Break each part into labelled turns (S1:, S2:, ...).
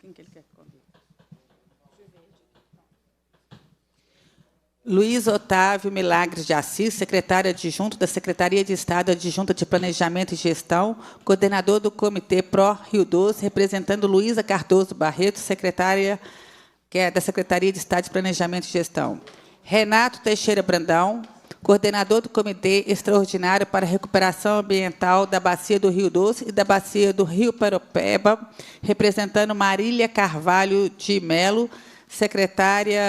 S1: Quem que ele quer convidar? Luiz Otávio Milagres de Assis, secretário adjunto da Secretaria de Estado Adjunta de Planejamento e Gestão, coordenador do Comitê Pró Rio Doce, representando Luísa Cardoso Barreto, secretária que é da Secretaria de Estado de Planejamento e Gestão. Renato Teixeira Brandão, coordenador do Comitê Extraordinário para a Recuperação Ambiental da Bacia do Rio Doce e da Bacia do Rio Paropeba, representando Marília Carvalho de Melo, secretária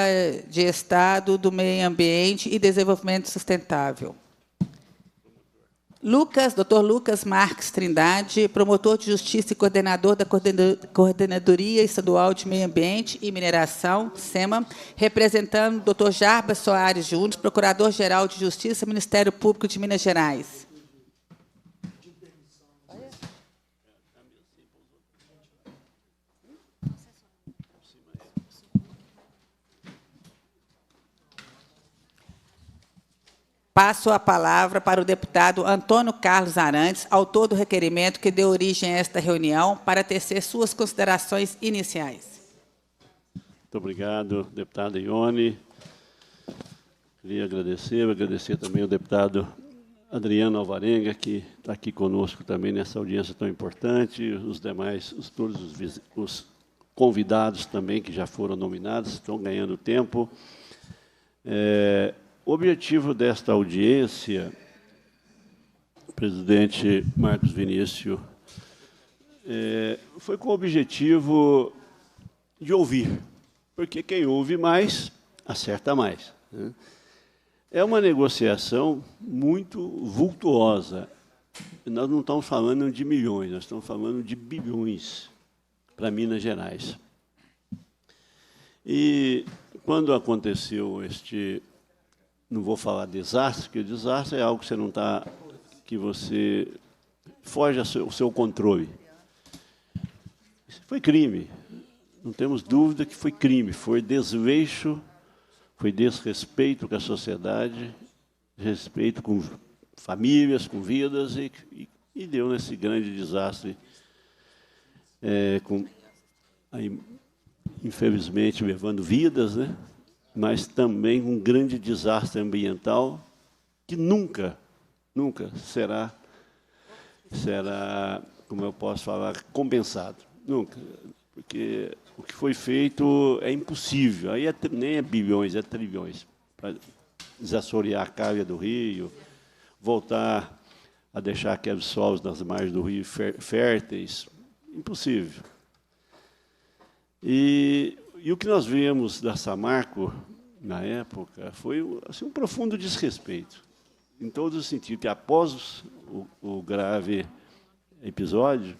S1: de Estado do Meio Ambiente e Desenvolvimento Sustentável. Dr. Lucas Marques Trindade, promotor de Justiça e coordenador da Coordenadoria Estadual de Meio Ambiente e Mineração, SEMA, representando o Dr. Jarbas Soares Júnior, Procurador-Geral de Justiça, Ministério Público de Minas Gerais. Passo a palavra para o deputado Antônio Carlos Arantes, autor do requerimento que deu origem a esta reunião, para tecer suas considerações iniciais.
S2: Muito obrigado, deputada Ione. Queria agradecer também ao deputado Adriano Alvarenga, que está aqui conosco também nessa audiência tão importante, os demais, todos os convidados também que já foram nominados, estão ganhando tempo. O objetivo desta audiência, presidente Marcos Vinícius, foi com o objetivo de ouvir, porque quem ouve mais, acerta mais, né? É uma negociação muito vultuosa. Nós não estamos falando de milhões, nós estamos falando de bilhões para Minas Gerais. E quando aconteceu não vou falar desastre, porque desastre é algo que você não está, que você foge ao seu controle. Foi crime, não temos dúvida que foi crime, foi desleixo, foi desrespeito com a sociedade, respeito com famílias, com vidas, e deu nesse grande desastre, aí, infelizmente, levando vidas, né? Mas também um grande desastre ambiental que nunca será, como eu posso falar, compensado. Nunca. Porque o que foi feito é impossível. Aí nem é bilhões, é trilhões. Para desassorear a calha do rio, voltar a deixar aqueles solos nas margens do rio férteis. Impossível. E o que nós vimos da Samarco, na época, foi assim, um profundo desrespeito, em todos os sentidos, que após o grave episódio,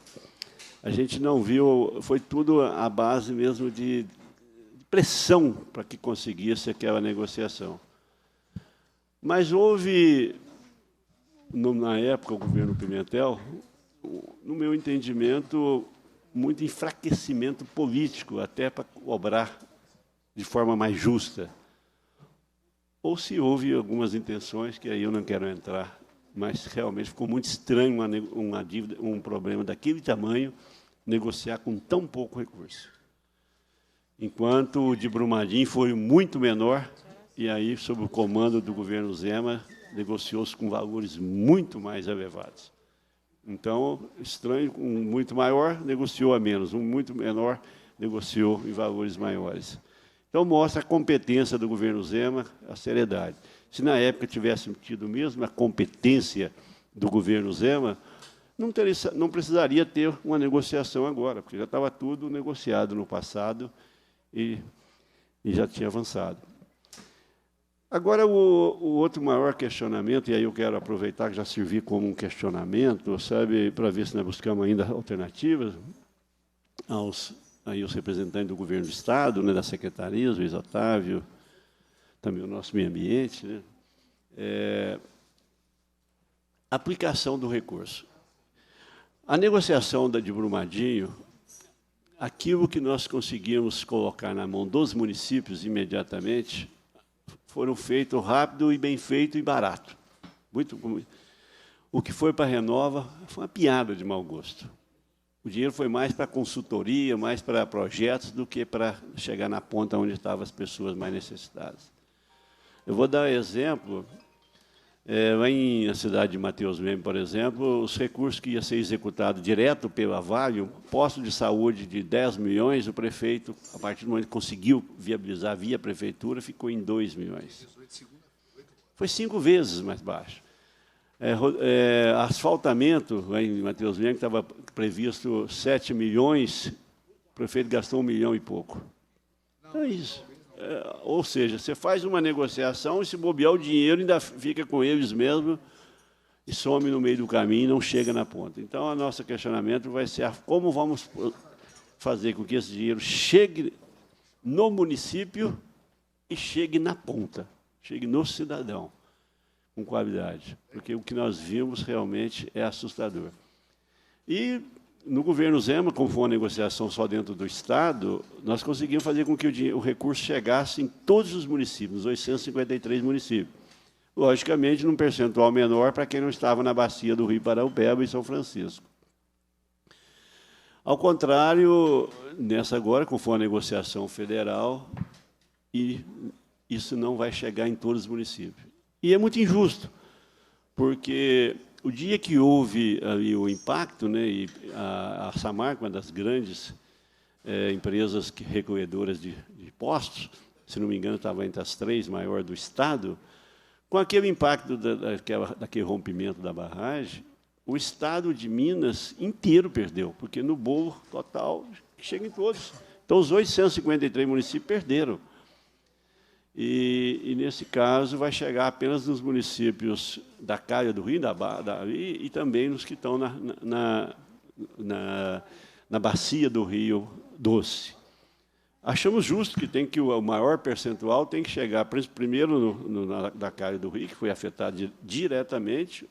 S2: a gente não viu, foi tudo à base mesmo de pressão para que conseguisse aquela negociação. Mas houve, na época, o governo Pimentel, no meu entendimento, muito enfraquecimento político, até para cobrar de forma mais justa. Ou se houve algumas intenções, que aí eu não quero entrar, mas realmente ficou muito estranho uma dívida, um problema daquele tamanho, negociar com tão pouco recurso. Enquanto o de Brumadinho foi muito menor, e aí, sob o comando do governo Zema, negociou-se com valores muito mais elevados. Então, estranho, um muito maior negociou a menos, um muito menor negociou em valores maiores. Então, mostra a competência do governo Zema, a seriedade. Se na época tivéssemos tido mesmo a competência do governo Zema, não precisaria ter uma negociação agora, porque já estava tudo negociado no passado e já tinha avançado. Agora, o outro maior questionamento, e aí eu quero aproveitar que já servi como um questionamento, sabe, para ver se nós buscamos ainda alternativas aí os representantes do governo do Estado, né, da Secretaria, Luiz Otávio, também o nosso meio ambiente, né, aplicação do recurso. A negociação de Brumadinho, aquilo que nós conseguimos colocar na mão dos municípios imediatamente, foram feitos rápido e bem feito e barato. O que foi para a Renova foi uma piada de mau gosto. O dinheiro foi mais para consultoria, mais para projetos, do que para chegar na ponta onde estavam as pessoas mais necessitadas. Eu vou dar exemplo. Lá na cidade de Mateus Leme, por exemplo, os recursos que iam ser executados direto pela Vale, um posto de saúde de 10 milhões, o prefeito, a partir do momento que conseguiu viabilizar via prefeitura, ficou em 2 milhões. Foi 5 vezes mais baixo. Asfaltamento, lá em Mateus Leme, que estava previsto 7 milhões, o prefeito gastou 1 milhão e pouco. Então é isso. Ou seja, você faz uma negociação e, se bobear o dinheiro, ainda fica com eles mesmo e some no meio do caminho e não chega na ponta. Então, o nosso questionamento vai ser como vamos fazer com que esse dinheiro chegue no município e chegue na ponta, chegue no cidadão, com qualidade. Porque o que nós vimos realmente é assustador. E no governo Zema, como foi uma negociação só dentro do Estado, nós conseguimos fazer com que o recurso chegasse em todos os municípios, nos 853 municípios. Logicamente, num percentual menor para quem não estava na bacia do Rio Paraupeba e São Francisco. Ao contrário, nessa agora, como foi uma negociação federal, e isso não vai chegar em todos os municípios. E é muito injusto, porque o dia que houve ali o impacto, né, e a Samarco, uma das grandes empresas recolhedoras de postos, se não me engano, estava entre as 3 maiores do Estado, com aquele impacto daquele rompimento da barragem, o Estado de Minas inteiro perdeu, porque no bolo total chega em todos. Então, os 853 municípios perderam. E, nesse caso, vai chegar apenas nos municípios da Caia do Rio, e também nos que estão na bacia do Rio Doce. Achamos justo que o maior percentual tem que chegar primeiro da Caia do Rio, que foi afetado diretamente,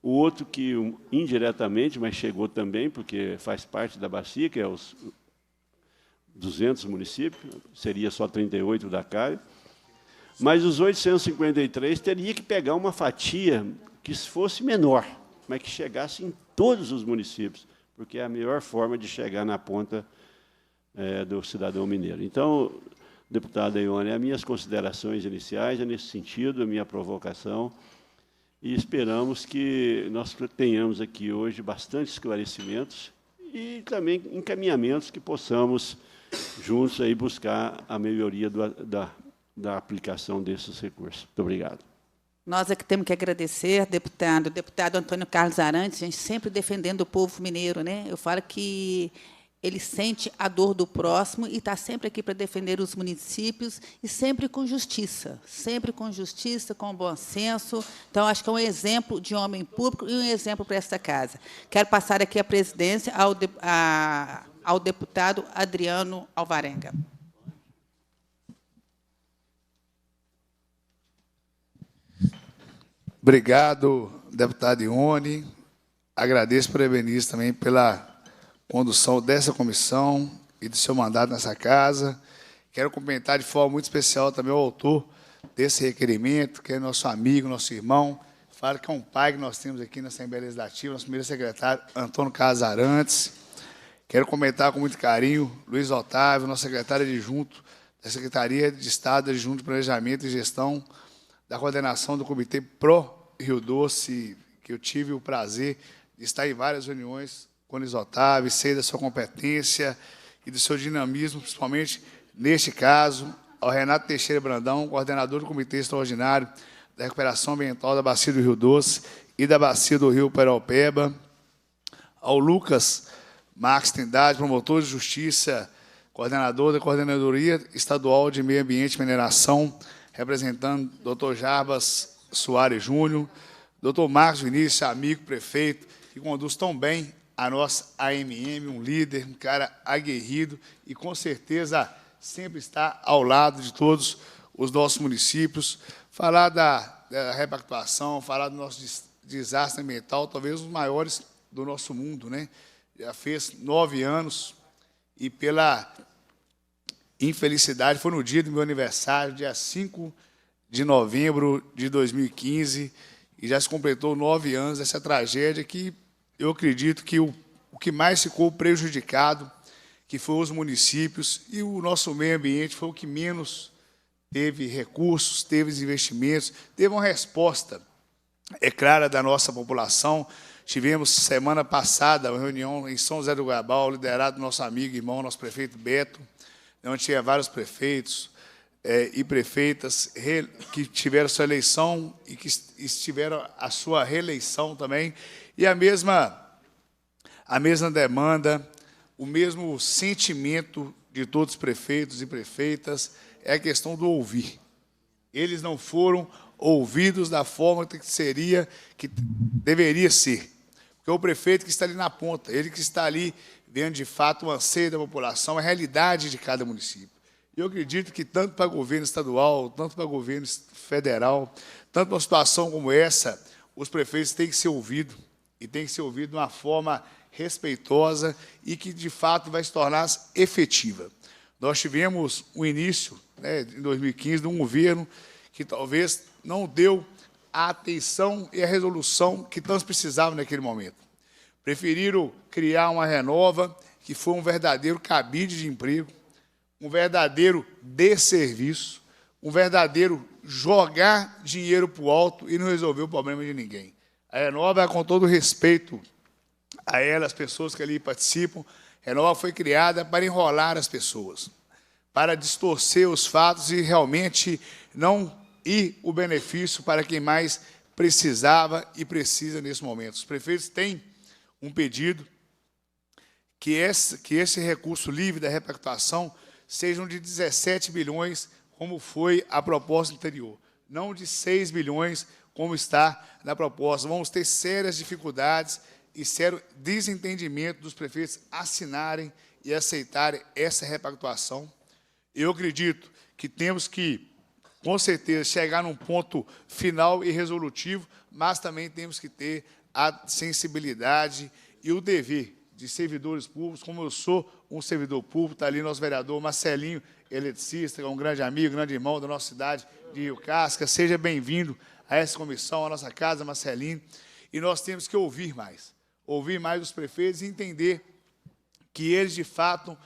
S2: o outro que indiretamente, mas chegou também, porque faz parte da bacia, que é os 200 municípios, seria só 38 da Caia, mas os 853 teria que pegar uma fatia que fosse menor, mas que chegasse em todos os municípios, porque é a melhor forma de chegar na ponta do cidadão mineiro. Então, deputada Ione, as minhas considerações iniciais é nesse sentido, a minha provocação, e esperamos que nós tenhamos aqui hoje bastante esclarecimentos e também encaminhamentos que possamos juntos aí buscar a melhoria da aplicação desses recursos. Muito obrigado.
S1: Nós é que temos que agradecer, deputado. O deputado Antônio Carlos Arantes, a gente sempre defendendo o povo mineiro, né? Eu falo que ele sente a dor do próximo e está sempre aqui para defender os municípios e sempre com justiça, com bom senso. Então, acho que é um exemplo de homem público e um exemplo para esta casa. Quero passar aqui a presidência ao deputado Adriano Alvarenga.
S3: Obrigado, deputado Ione. Agradeço para o Ebenício também pela condução dessa comissão e do seu mandato nessa casa. Quero cumprimentar de forma muito especial também o autor desse requerimento, que é nosso amigo, nosso irmão. Falo que é um pai que nós temos aqui na Assembleia Legislativa, nosso primeiro secretário, Antônio Carlos Arantes. Quero comentar com muito carinho Luiz Otávio, nosso secretário adjunto da Secretaria de Estado adjunto de Planejamento e Gestão da coordenação do Comitê Pro Rio Doce, que eu tive o prazer de estar em várias reuniões com Luiz Otávio, sei da sua competência e do seu dinamismo, principalmente neste caso, ao Renato Teixeira Brandão, coordenador do Comitê Extraordinário da Recuperação Ambiental da Bacia do Rio Doce e da Bacia do Rio Paraupeba, ao Lucas Marques Trindade, promotor de Justiça, coordenador da Coordenadoria Estadual de Meio Ambiente e Mineração, representando o Dr. Jarbas Soares Júnior, Dr. Marcos Vinícius, amigo prefeito, que conduz tão bem a nossa AMM, um líder, um cara aguerrido e, com certeza, sempre está ao lado de todos os nossos municípios. Falar da repactuação, falar do nosso desastre ambiental, talvez os maiores do nosso mundo, né? Já fez 9 anos e, pela infelicidade, foi no dia do meu aniversário, dia 5 de novembro de 2015, e já se completou 9 anos dessa tragédia que eu acredito que o que mais ficou prejudicado, que foram os municípios, e o nosso meio ambiente foi o que menos teve recursos, teve investimentos, teve uma resposta clara da nossa população. Tivemos, semana passada, uma reunião em São José do Goiabal, liderado do nosso amigo e irmão, nosso prefeito Beto, onde tinha vários prefeitos e prefeitas que tiveram sua eleição e que tiveram a sua reeleição também, e a mesma demanda, o mesmo sentimento de todos os prefeitos e prefeitas é a questão do ouvir. Eles não foram ouvidos da forma que deveria ser. Porque é o prefeito que está ali na ponta, ele que está ali vendo de fato o anseio da população, a realidade de cada município. E eu acredito que tanto para o governo estadual, tanto para o governo federal, tanto para uma situação como essa, os prefeitos têm que ser ouvidos, e têm que ser ouvidos de uma forma respeitosa e que, de fato, vai se tornar efetiva. Nós tivemos o início, em 2015, de um governo que talvez não deu a atenção e a resolução que tantos precisavam naquele momento. Preferiram criar uma Renova, que foi um verdadeiro cabide de emprego, um verdadeiro desserviço, um verdadeiro jogar dinheiro para o alto e não resolver o problema de ninguém. A Renova, com todo respeito a ela, as pessoas que ali participam, a Renova foi criada para enrolar as pessoas, para distorcer os fatos e realmente não ir o benefício para quem mais precisava e precisa nesse momento. Os prefeitos têm um pedido que esse recurso livre da repactuação sejam de 17 bilhões, como foi a proposta anterior, não de 6 bilhões, como está na proposta. Vamos ter sérias dificuldades e sério desentendimento dos prefeitos assinarem e aceitarem essa repactuação. Eu acredito que temos que, com certeza, chegar num ponto final e resolutivo, mas também temos que ter a sensibilidade e o dever de servidores públicos, como eu sou um servidor público, está ali nosso vereador Marcelinho, eletricista, um grande amigo, grande irmão da nossa cidade de Rio Casca. Seja bem-vindo a essa comissão, à nossa casa, Marcelinho. E nós temos que ouvir mais os prefeitos e entender que eles, de fato,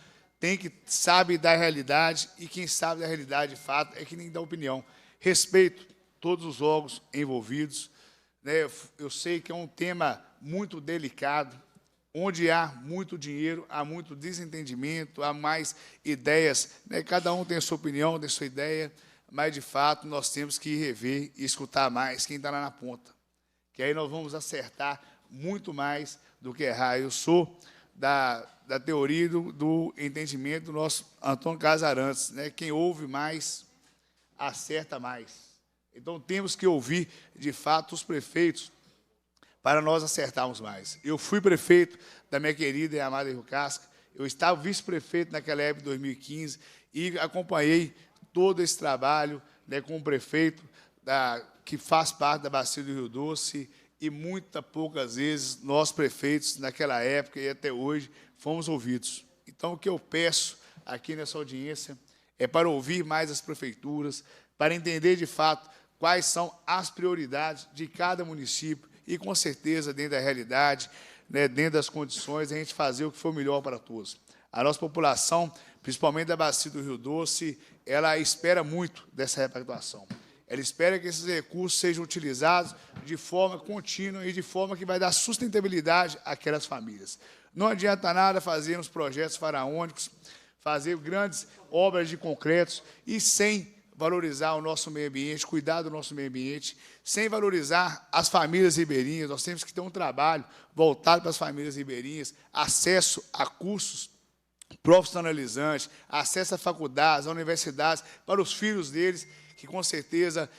S3: sabem da realidade, e quem sabe da realidade, de fato, é quem dá opinião. Respeito todos os órgãos envolvidos. Eu sei que é um tema muito delicado, onde há muito dinheiro, há muito desentendimento, há mais ideias. Cada um tem a sua opinião, tem a sua ideia, mas, de fato, nós temos que rever e escutar mais quem está lá na ponta, que aí nós vamos acertar muito mais do que errar. Eu sou da teoria do entendimento do nosso Antônio Casarantes, quem ouve mais, acerta mais. Então, temos que ouvir, de fato, os prefeitos para nós acertarmos mais. Eu fui prefeito da minha querida e amada Rio Casca, eu estava vice-prefeito naquela época de 2015 e acompanhei todo esse trabalho com o prefeito que faz parte da Bacia do Rio Doce, e poucas vezes nós, prefeitos, naquela época e até hoje, fomos ouvidos. Então, o que eu peço aqui nessa audiência é para ouvir mais as prefeituras, para entender, de fato, quais são as prioridades de cada município e, com certeza, dentro da realidade, dentro das condições, a gente fazer o que for melhor para todos. A nossa população, principalmente da Bacia do Rio Doce, ela espera muito dessa repactuação. Ela espera que esses recursos sejam utilizados de forma contínua e de forma que vai dar sustentabilidade àquelas famílias. Não adianta nada fazermos projetos faraônicos, fazer grandes obras de concretos e sem valorizar o nosso meio ambiente, cuidar do nosso meio ambiente, sem valorizar as famílias ribeirinhas. Nós temos que ter um trabalho voltado para as famílias ribeirinhas, acesso a cursos profissionalizantes, acesso a faculdades, a universidades, para os filhos deles, que, com certeza,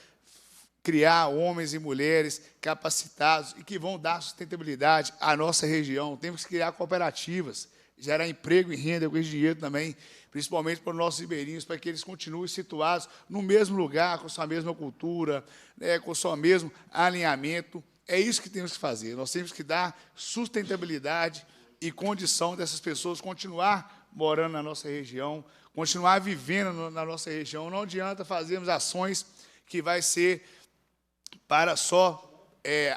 S3: criar homens e mulheres capacitados e que vão dar sustentabilidade à nossa região. Temos que criar cooperativas, gerar emprego e renda com esse dinheiro também, principalmente para os nossos ribeirinhos, para que eles continuem situados no mesmo lugar, com sua mesma cultura, com o seu mesmo alinhamento. É isso que temos que fazer. Nós temos que dar sustentabilidade e condição dessas pessoas continuar morando na nossa região, continuar vivendo na nossa região. Não adianta fazermos ações que vai ser para só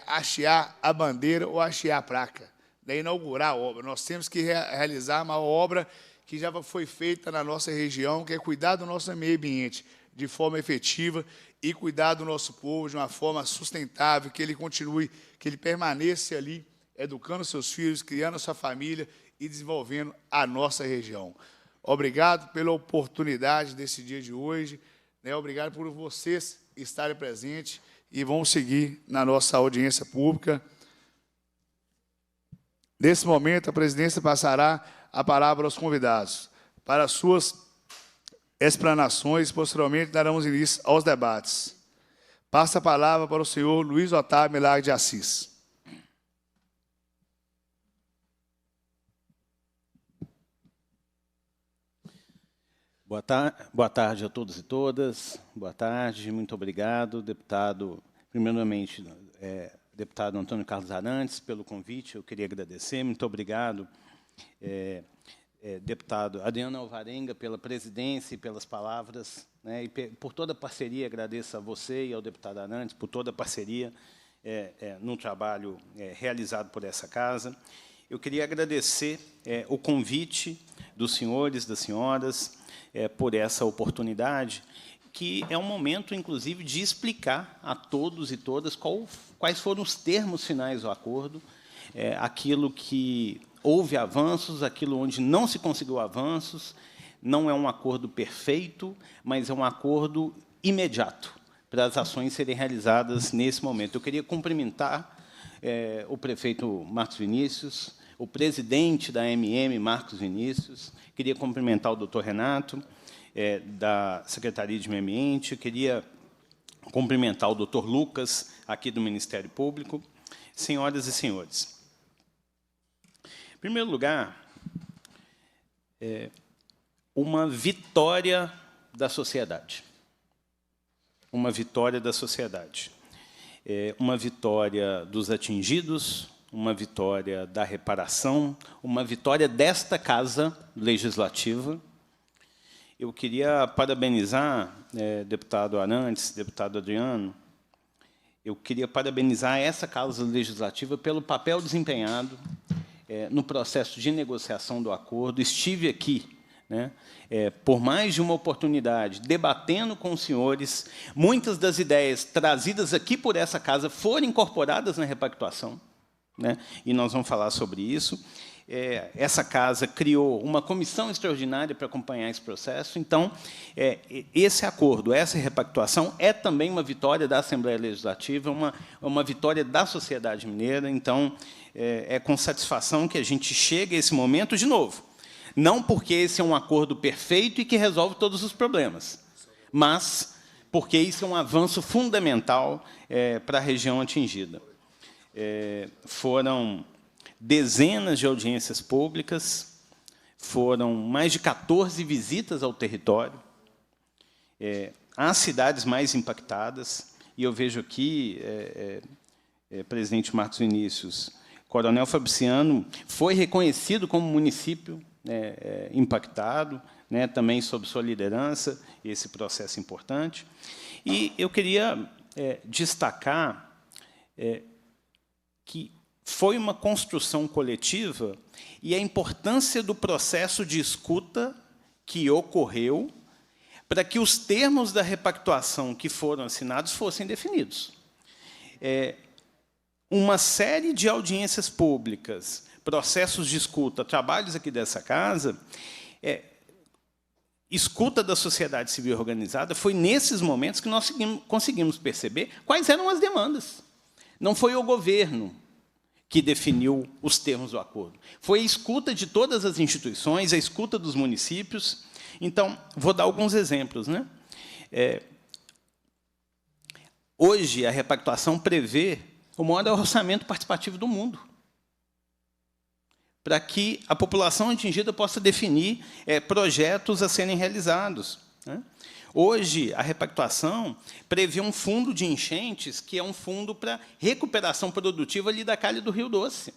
S3: hastear a bandeira ou hastear a placa. né, inaugurar a obra. Nós temos que realizar uma obra que já foi feita na nossa região, que é cuidar do nosso meio ambiente de forma efetiva e cuidar do nosso povo de uma forma sustentável, que ele continue, que ele permaneça ali, educando seus filhos, criando a sua família e desenvolvendo a nossa região. Obrigado pela oportunidade desse dia de hoje, né? Obrigado por vocês estarem presentes e vamos seguir na nossa audiência pública. Nesse momento, a presidência passará a palavra aos convidados para suas explanações, posteriormente daremos início aos debates. Passa a palavra para o senhor Luiz Otávio Milagre de Assis.
S4: Boa tarde a todos e todas. Boa tarde, muito obrigado, deputado. Primeiramente, deputado Antônio Carlos Arantes, pelo convite, eu queria agradecer. Muito obrigado, deputado Adriano Alvarenga, pela presidência e pelas palavras, né, e por toda a parceria. Agradeço a você e ao deputado Arantes por toda a parceria no trabalho realizado por essa casa. Eu queria agradecer o convite dos senhores, das senhoras, por essa oportunidade, que é um momento, inclusive, de explicar a todos e todas quais foram os termos finais do acordo, aquilo que houve avanços, aquilo onde não se conseguiu avanços. Não é um acordo perfeito, mas é um acordo imediato para as ações serem realizadas nesse momento. Eu queria cumprimentar o prefeito Marcos Vinícius, o presidente da Marcos Vinícius, queria cumprimentar o doutor Renato, da Secretaria de Meio Ambiente, queria cumprimentar o doutor Lucas, aqui do Ministério Público. Senhoras e senhores, em primeiro lugar, uma vitória da sociedade. Uma vitória da sociedade. Uma vitória dos atingidos, uma vitória da reparação, uma vitória desta Casa Legislativa. Eu queria parabenizar, deputado Arantes, deputado Adriano, eu queria parabenizar essa Casa Legislativa pelo papel desempenhado no processo de negociação do acordo. Estive aqui, né, por mais de uma oportunidade, debatendo com os senhores. Muitas das ideias trazidas aqui por essa casa foram incorporadas na repactuação, né, e nós vamos falar sobre isso. Essa casa criou uma comissão extraordinária para acompanhar esse processo. Então, esse acordo, essa repactuação, é também uma vitória da Assembleia Legislativa, uma vitória da sociedade mineira. Então, é com satisfação que a gente chega a esse momento de novo. Não porque esse é um acordo perfeito e que resolve todos os problemas, mas porque isso é um avanço fundamental para a região atingida. Foram dezenas de audiências públicas, foram mais de 14 visitas ao território, às cidades mais impactadas, e eu vejo aqui, presidente Marcos Vinícius, Coronel Fabriciano foi reconhecido como município impactado, né, também sob sua liderança, esse processo importante. E eu queria destacar que foi uma construção coletiva e a importância do processo de escuta que ocorreu para que os termos da repactuação que foram assinados fossem definidos. Uma série de audiências públicas, processos de escuta, trabalhos aqui dessa casa, escuta da sociedade civil organizada, foi nesses momentos que nós conseguimos perceber quais eram as demandas. Não foi o governo que definiu os termos do acordo. Foi a escuta de todas as instituições, a escuta dos municípios. Então, vou dar alguns exemplos, né? Hoje, a repactuação prevê o maior orçamento participativo do mundo, para que a população atingida possa definir projetos a serem realizados, né? Hoje, a repactuação prevê um fundo de enchentes, que é um fundo para recuperação produtiva ali da calha do Rio Doce.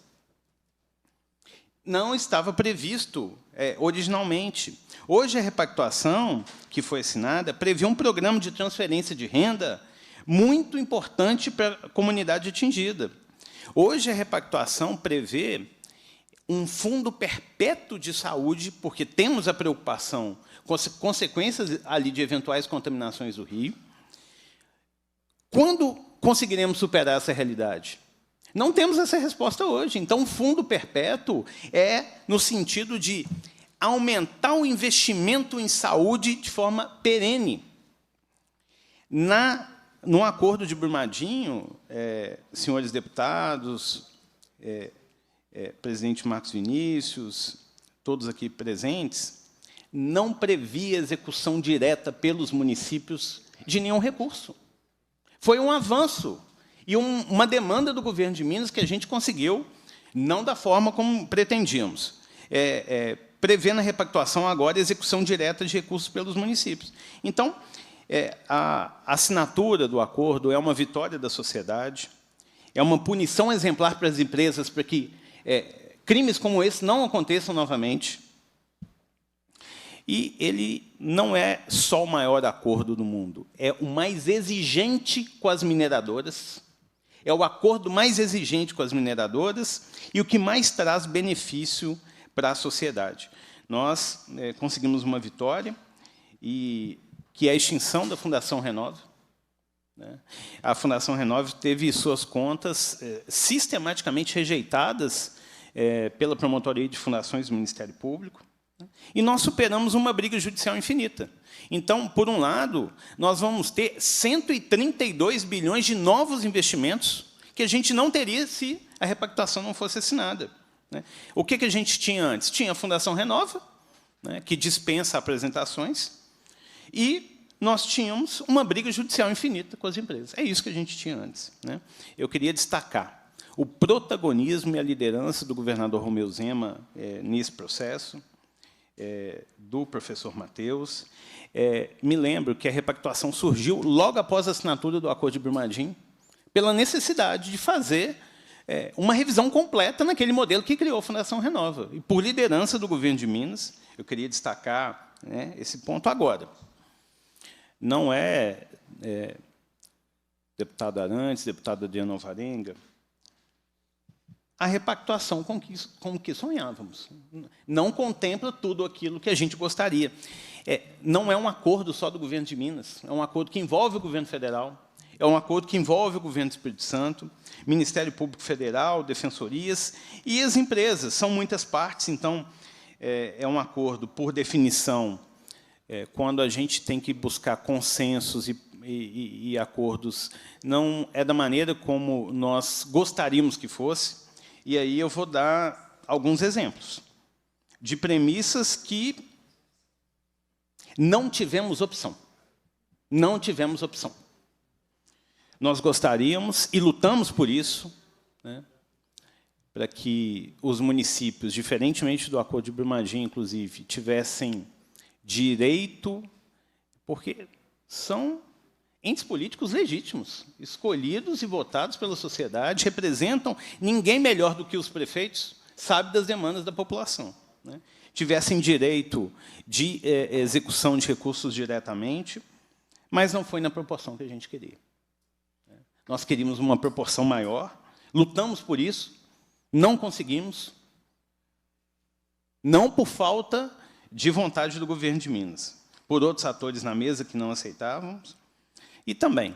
S4: Não estava previsto originalmente. Hoje, a repactuação que foi assinada prevê um programa de transferência de renda muito importante para a comunidade atingida. Hoje, a repactuação prevê um fundo perpétuo de saúde, porque temos a preocupação com as consequências ali de eventuais contaminações do rio. Quando conseguiremos superar essa realidade? Não temos essa resposta hoje. Então, o fundo perpétuo é no sentido de aumentar o investimento em saúde de forma perene. No acordo de Brumadinho, senhores deputados, presidente Marcos Vinícius, todos aqui presentes, não previa execução direta pelos municípios de nenhum recurso. Foi um avanço e uma demanda do governo de Minas que a gente conseguiu, não da forma como pretendíamos, prevendo a repactuação agora e execução direta de recursos pelos municípios. Então, a assinatura do acordo é uma vitória da sociedade, é uma punição exemplar para as empresas para que crimes como esse não aconteçam novamente. E ele não é só o maior acordo do mundo, é o mais exigente com as mineradoras, é o acordo mais exigente com as mineradoras e o que mais traz benefício para a sociedade. Nós conseguimos uma vitória, que é a extinção da Fundação Renove. A Fundação Renove teve suas contas sistematicamente rejeitadas pela Promotoria de Fundações do Ministério Público, e nós superamos uma briga judicial infinita. Então, por um lado, nós vamos ter 132 bilhões de novos investimentos que a gente não teria se a repactuação não fosse assinada. O que a gente tinha antes? Tinha a Fundação Renova, que dispensa apresentações, e nós tínhamos uma briga judicial infinita com as empresas. É isso que a gente tinha antes. Eu queria destacar o protagonismo e a liderança do governador Romeu Zema nesse processo, do professor Matheus. Me lembro que a repactuação surgiu logo após a assinatura do Acordo de Brumadinho, pela necessidade de fazer uma revisão completa naquele modelo que criou a Fundação Renova. E, por liderança do governo de Minas, eu queria destacar esse ponto agora. Não deputado Arantes, deputada Adriana Alvarenga, a repactuação com que sonhávamos. Não contempla tudo aquilo que a gente gostaria. Não é um acordo só do governo de Minas, é um acordo que envolve o governo federal, é um acordo que envolve o governo do Espírito Santo, Ministério Público Federal, defensorias e as empresas. São muitas partes, então, é um acordo, por definição, quando a gente tem que buscar consensos e acordos, não é da maneira como nós gostaríamos que fosse. E aí eu vou dar alguns exemplos de premissas que não tivemos opção. Não tivemos opção. Nós gostaríamos e lutamos por isso, para que os municípios, diferentemente do Acordo de Brumadinho, inclusive, tivessem direito, porque são entes políticos legítimos, escolhidos e votados pela sociedade, representam ninguém melhor do que os prefeitos, sabe das demandas da população. Tivessem direito de execução de recursos diretamente, mas não foi na proporção que a gente queria. Nós queríamos uma proporção maior, lutamos por isso, não conseguimos, não por falta de vontade do governo de Minas, por outros atores na mesa que não aceitávamos, e também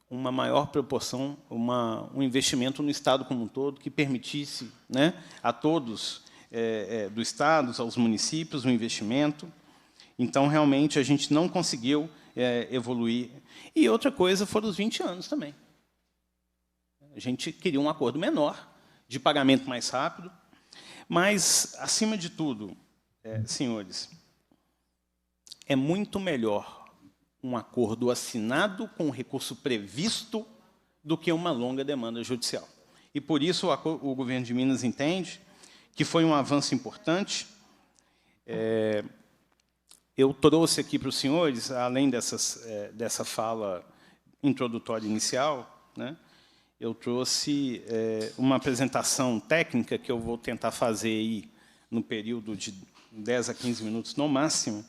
S4: uma maior proporção, um investimento no Estado como um todo, que permitisse a todos do Estado, aos municípios, um investimento. Então, realmente, a gente não conseguiu evoluir. E outra coisa foram os 20 anos também. A gente queria um acordo menor, de pagamento mais rápido, mas, acima de tudo, senhores, é muito melhor um acordo assinado com o recurso previsto do que uma longa demanda judicial. E, por isso, o governo de Minas entende que foi um avanço importante. Eu trouxe aqui para os senhores, além dessa fala introdutória inicial, eu trouxe uma apresentação técnica que eu vou tentar fazer aí no período de 10 a 15 minutos, no máximo,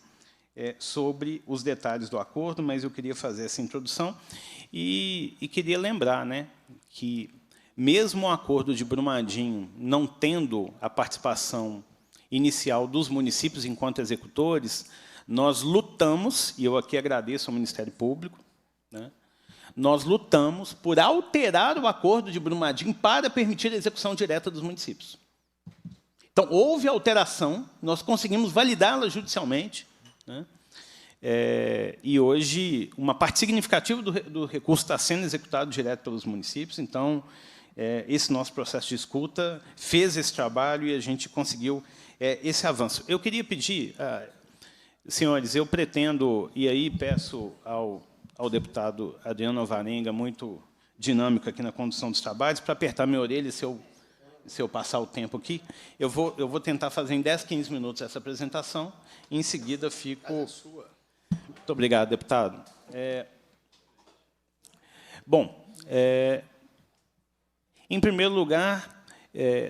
S4: sobre os detalhes do acordo, mas eu queria fazer essa introdução e queria lembrar que, mesmo o acordo de Brumadinho não tendo a participação inicial dos municípios enquanto executores, nós lutamos, e eu aqui agradeço ao Ministério Público, né, nós lutamos por alterar o acordo de Brumadinho para permitir a execução direta dos municípios. Então, houve alteração, nós conseguimos validá-la judicialmente, né, e hoje uma parte significativa do recurso está sendo executado direto pelos municípios. Então, esse nosso processo de escuta fez esse trabalho e a gente conseguiu esse avanço. Eu queria pedir, senhores, eu pretendo, e aí peço ao deputado Adriano Alvarenga, muito dinâmico aqui na condução dos trabalhos, para apertar minha orelha se eu passar o tempo aqui. Eu vou tentar fazer em 10, 15 minutos essa apresentação, e em seguida fico... Muito obrigado, deputado. Bom, em primeiro lugar,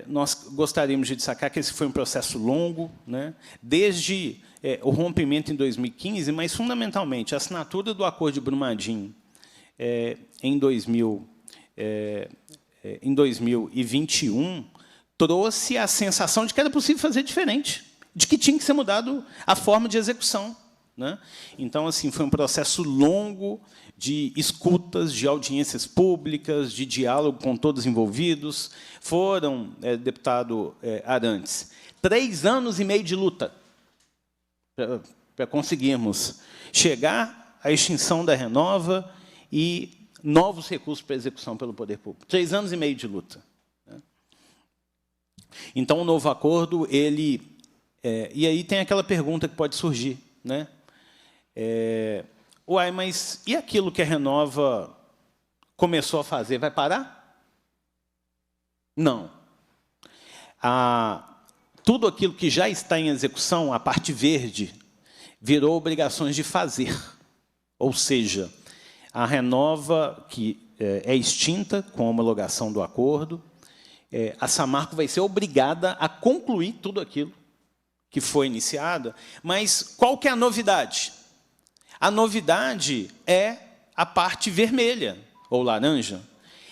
S4: nós gostaríamos de destacar que esse foi um processo longo, né, desde o rompimento em 2015, mas, fundamentalmente, a assinatura do Acordo de Brumadinho em 2021 trouxe a sensação de que era possível fazer diferente, de que tinha que ser mudado a forma de execução, né? Então, assim, foi um processo longo de escutas, de audiências públicas, de diálogo com todos os envolvidos. Foram, deputado Arantes, 3 anos e meio de luta para conseguirmos chegar à extinção da Renova e novos recursos para execução pelo poder público. 3 anos e meio de luta, né? Então, o novo acordo, ele... e aí tem aquela pergunta que pode surgir, né? Uai, mas e aquilo que a Renova começou a fazer, vai parar? Não. Tudo aquilo que já está em execução, a parte verde, virou obrigações de fazer. Ou seja, a Renova, que é extinta com a homologação do acordo, a Samarco vai ser obrigada a concluir tudo aquilo que foi iniciado. Mas qual que é a novidade? A novidade é a parte vermelha, ou laranja.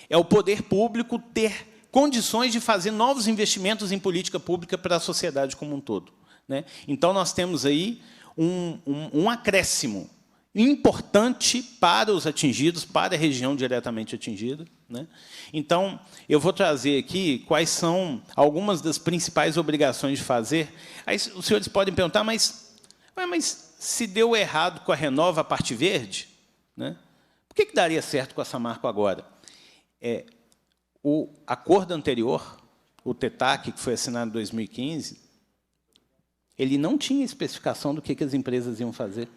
S4: É o poder público ter condições de fazer novos investimentos em política pública para a sociedade como um todo, né? Então, nós temos aí um acréscimo importante para os atingidos, para a região diretamente atingida, né? Então, eu vou trazer aqui quais são algumas das principais obrigações de fazer. Aí os senhores podem perguntar, mas se deu errado com a Renova, a parte verde, né, por que daria certo com a Samarco agora? O acordo anterior, o TETAC, que foi assinado em 2015, ele não tinha especificação do que as empresas iam fazer.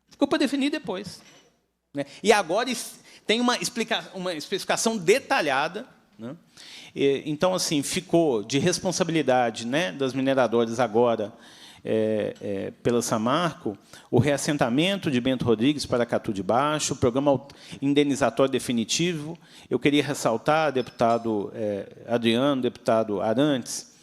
S4: Ficou para definir depois, né? E agora tem uma especificação detalhada, né? Então, assim, ficou de responsabilidade, né, das mineradoras agora, pela Samarco, o reassentamento de Bento Rodrigues para Catu de Baixo, o programa indenizatório definitivo. Eu queria ressaltar, deputado Adriano, deputado Arantes,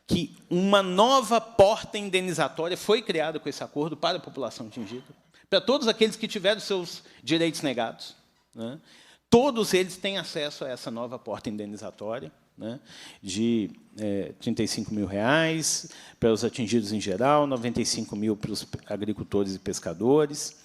S4: que uma nova porta indenizatória foi criada com esse acordo para a população atingida, para todos aqueles que tiveram seus direitos negados, né? Todos eles têm acesso a essa nova porta indenizatória, né, de R$35 mil para os atingidos em geral, 95 mil para os agricultores e pescadores,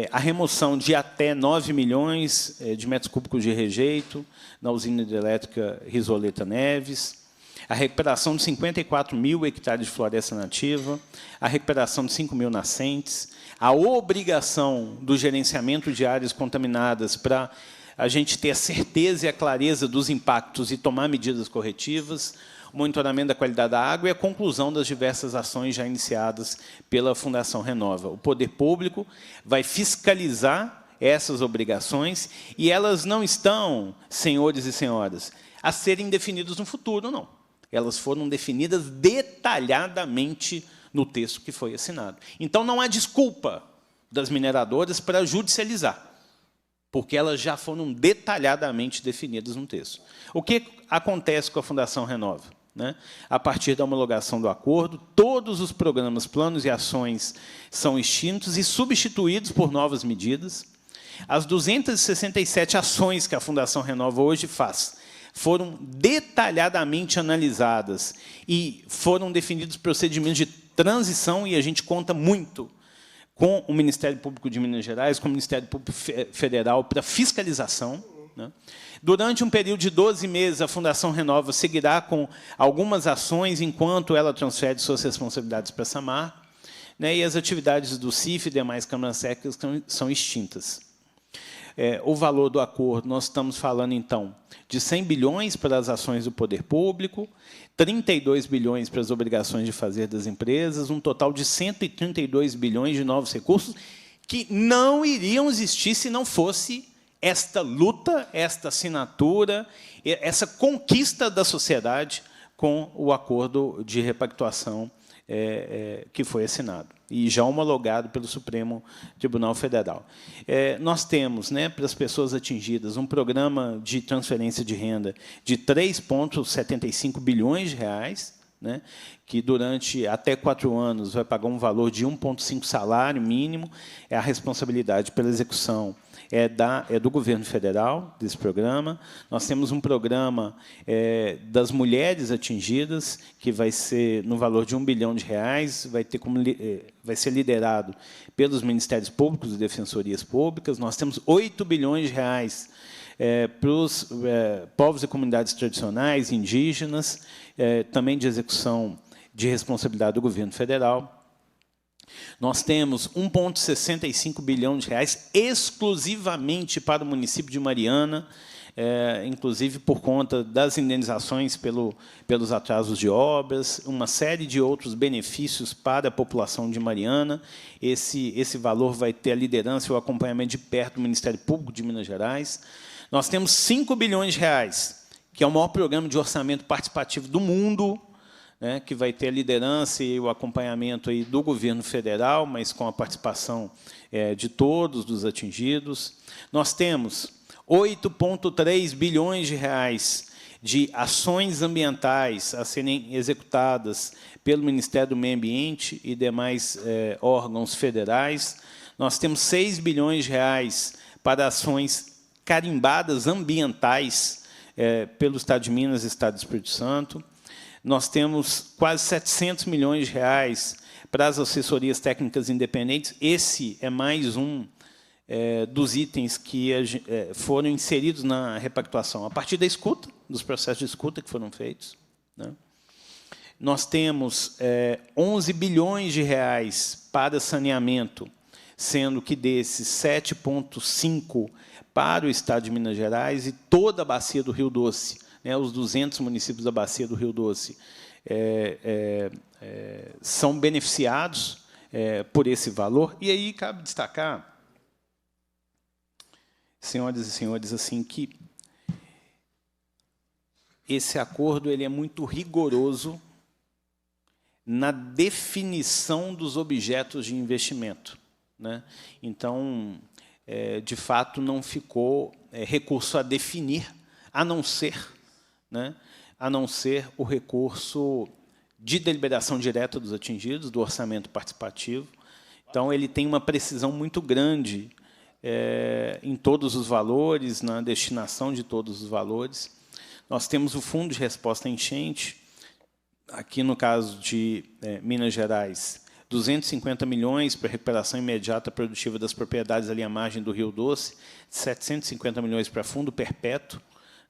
S4: a remoção de até 9 milhões de metros cúbicos de rejeito na usina hidrelétrica Risoleta Neves, a recuperação de 54 mil hectares de floresta nativa, a recuperação de 5 mil nascentes, a obrigação do gerenciamento de áreas contaminadas para a gente ter a certeza e a clareza dos impactos e tomar medidas corretivas, o monitoramento da qualidade da água e a conclusão das diversas ações já iniciadas pela Fundação Renova. O poder público vai fiscalizar essas obrigações e elas não estão, senhores e senhoras, a serem definidas no futuro, não. Elas foram definidas detalhadamente no texto que foi assinado. Então, não há desculpa das mineradoras para judicializar, porque elas já foram detalhadamente definidas no texto. O que acontece com a Fundação Renova, né? A partir da homologação do acordo, todos os programas, planos e ações são extintos e substituídos por novas medidas. As 267 ações que a Fundação Renova hoje faz foram detalhadamente analisadas e foram definidos procedimentos de transição, e a gente conta muito com o Ministério Público de Minas Gerais, com o Ministério Público Federal para fiscalização, né? Durante um período de 12 meses, a Fundação Renova seguirá com algumas ações enquanto ela transfere suas responsabilidades para a Samarco, né? E as atividades do CIF e demais câmaras técnicas são extintas. O valor do acordo, nós estamos falando, então, de 100 bilhões para as ações do poder público, 32 bilhões para as obrigações de fazer das empresas, um total de 132 bilhões de novos recursos que não iriam existir se não fosse esta luta, esta assinatura, essa conquista da sociedade com o acordo de repactuação que foi assinado e já homologado pelo Supremo Tribunal Federal. Nós temos, né, para as pessoas atingidas, um programa de transferência de renda de 3,75 bilhões de reais, né, que durante até 4 anos vai pagar um valor de 1,5 salário mínimo. A responsabilidade pela execução é do governo federal, desse programa. Nós temos um programa das mulheres atingidas, que vai ser no valor de R$1 bilhão, vai ser liderado pelos Ministérios Públicos e Defensorias Públicas. Nós temos R$8 bilhões para os povos e comunidades tradicionais, indígenas, também de execução de responsabilidade do governo federal. Nós temos 1,65 bilhão de reais exclusivamente para o município de Mariana, inclusive por conta das indenizações pelos atrasos de obras, uma série de outros benefícios para a população de Mariana. Esse valor vai ter a liderança e o acompanhamento de perto do Ministério Público de Minas Gerais. Nós temos 5 bilhões de reais, que é o maior programa de orçamento participativo do mundo, né, que vai ter a liderança e o acompanhamento aí do governo federal, mas com a participação de todos, dos atingidos. Nós temos 8,3 bilhões de reais de ações ambientais a serem executadas pelo Ministério do Meio Ambiente e demais órgãos federais. Nós temos 6 bilhões de reais para ações carimbadas ambientais pelo Estado de Minas e Estado do Espírito Santo. Nós temos quase 700 milhões de reais para as assessorias técnicas independentes. Esse é mais um dos itens que foram inseridos na repactuação, a partir da escuta, dos processos de escuta que foram feitos, né? Nós temos 11 bilhões de reais para saneamento, sendo que desses 7,5 para o Estado de Minas Gerais e toda a bacia do Rio Doce, né, os 200 municípios da bacia do Rio Doce são beneficiados por esse valor. E aí cabe destacar, senhoras e senhores, assim, que esse acordo ele é muito rigoroso na definição dos objetos de investimento, né? Então, de fato, não ficou recurso a definir, a não ser o recurso de deliberação direta dos atingidos, do orçamento participativo. Então, ele tem uma precisão muito grande em todos os valores, na destinação de todos os valores. Nós temos o Fundo de Resposta à Enchente, aqui no caso de Minas Gerais, 250 milhões para recuperação imediata produtiva das propriedades ali à margem do Rio Doce, 750 milhões para Fundo Perpétuo,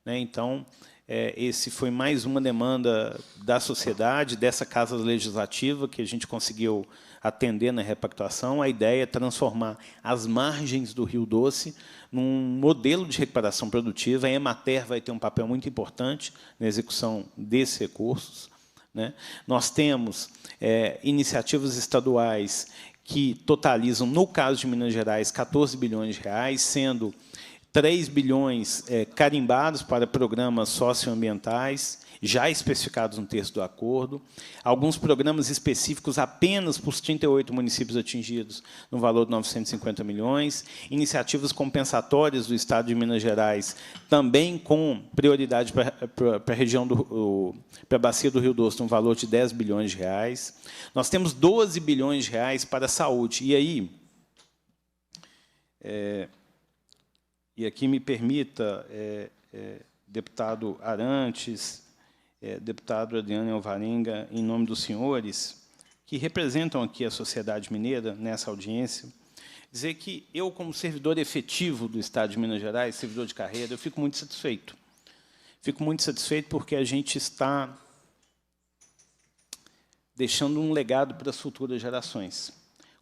S4: né? Então, esse foi mais uma demanda da sociedade, dessa Casa Legislativa, que a gente conseguiu atender na repactuação. A ideia é transformar as margens do Rio Doce num modelo de recuperação produtiva. A Emater vai ter um papel muito importante na execução desses recursos, né? Nós temos iniciativas estaduais que totalizam, no caso de Minas Gerais, 14 bilhões de reais, sendo 3 bilhões carimbados para programas socioambientais, já especificados no texto do acordo, alguns programas específicos apenas para os 38 municípios atingidos, no valor de 950 milhões, iniciativas compensatórias do Estado de Minas Gerais, também com prioridade para a região para a bacia do Rio Doce, no valor de 10 bilhões de reais. Nós temos 12 bilhões de reais para a saúde. E aí, aqui me permita deputado Arantes, deputado Adriano Alvarenga, em nome dos senhores, que representam aqui a sociedade mineira nessa audiência, dizer que eu, como servidor efetivo do Estado de Minas Gerais, servidor de carreira, eu fico muito satisfeito. Fico muito satisfeito porque a gente está deixando um legado para as futuras gerações.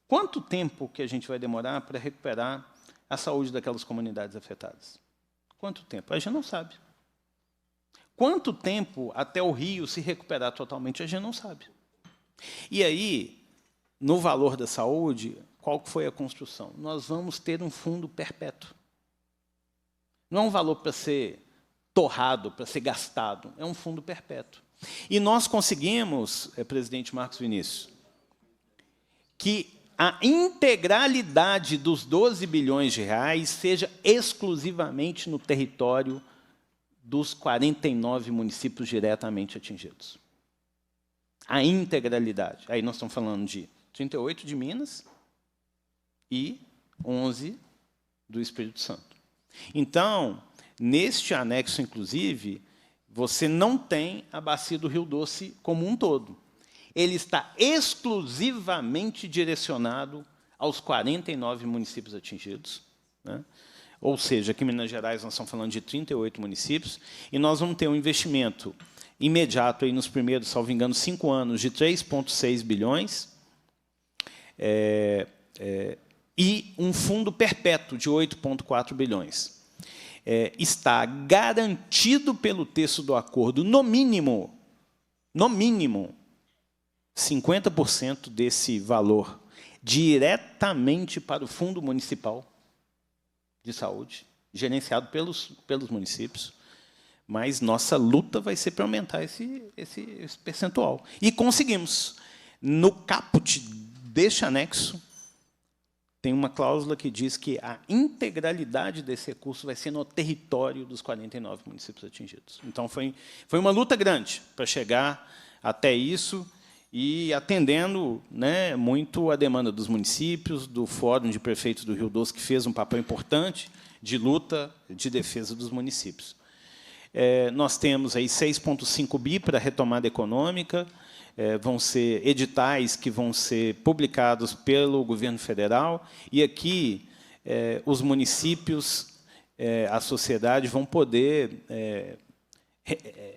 S4: Quanto tempo que a gente vai demorar para recuperar a saúde daquelas comunidades afetadas? Quanto tempo? A gente não sabe. Quanto tempo até o rio se recuperar totalmente? A gente não sabe. E aí, no valor da saúde, qual foi a construção? Nós vamos ter um fundo perpétuo. Não é um valor para ser torrado, para ser gastado, é um fundo perpétuo. E nós conseguimos, presidente Marcos Vinícius, que a integralidade dos 12 bilhões de reais seja exclusivamente no território dos 49 municípios diretamente atingidos. A integralidade. Aí nós estamos falando de 38 de Minas e 11 do Espírito Santo. Então, neste anexo, inclusive, você não tem a bacia do Rio Doce como um todo. Ele está exclusivamente direcionado aos 49 municípios atingidos, né? Ou seja, aqui em Minas Gerais nós estamos falando de 38 municípios, e nós vamos ter um investimento imediato aí nos primeiros, salvo engano, 5 anos, de 3,6 bilhões, e um fundo perpétuo de 8,4 bilhões. Está garantido pelo texto do acordo, no mínimo, 50% desse valor diretamente para o Fundo Municipal de Saúde, gerenciado pelos municípios, mas nossa luta vai ser para aumentar esse percentual. E conseguimos. No caput deste anexo, tem uma cláusula que diz que a integralidade desse recurso vai ser no território dos 49 municípios atingidos. Então, foi uma luta grande para chegar até isso, e atendendo, né, muito a demanda dos municípios, do Fórum de Prefeitos do Rio Doce, que fez um papel importante de luta, de defesa dos municípios. Nós temos aí 6,5 bi para a retomada econômica, vão ser editais que vão ser publicados pelo governo federal, e aqui os municípios, a sociedade, vão poder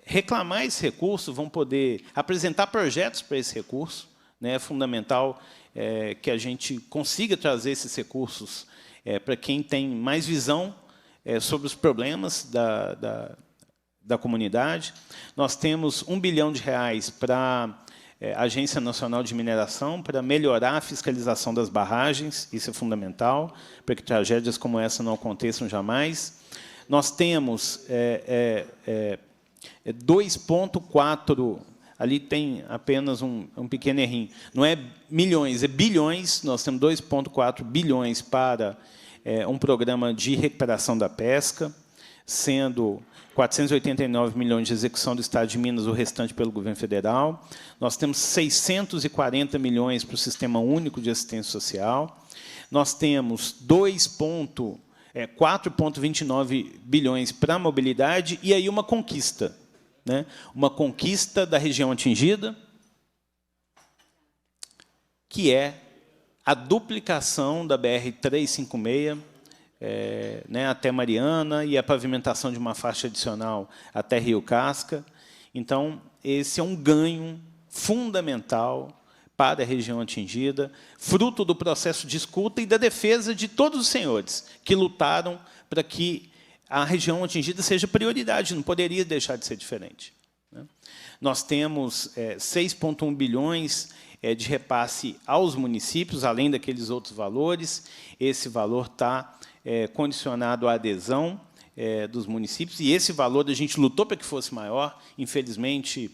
S4: reclamar esse recurso, vão poder apresentar projetos para esse recurso, né? É fundamental que a gente consiga trazer esses recursos para quem tem mais visão sobre os problemas da comunidade. Nós temos R$ 1 bilhão para a Agência Nacional de Mineração, para melhorar a fiscalização das barragens, isso é fundamental, para que tragédias como essa não aconteçam jamais. Nós temos 2,4, ali tem apenas um pequeno errinho, não é milhões, é bilhões, nós temos 2,4 bilhões para um programa de recuperação da pesca, sendo 489 milhões de execução do Estado de Minas, o restante pelo governo federal. Nós temos 640 milhões para o Sistema Único de Assistência Social. Nós temos 4,29 bilhões para a mobilidade, e aí uma conquista, né? Uma conquista da região atingida, que é a duplicação da BR-356, né, até Mariana, e a pavimentação de uma faixa adicional até Rio Casca. Então, esse é um ganho fundamental para a região atingida, fruto do processo de escuta e da defesa de todos os senhores que lutaram para que a região atingida seja prioridade, não poderia deixar de ser diferente, né? Nós temos 6,1 bilhões de repasse aos municípios, além daqueles outros valores. Esse valor está condicionado à adesão dos municípios, e esse valor a gente lutou para que fosse maior. Infelizmente,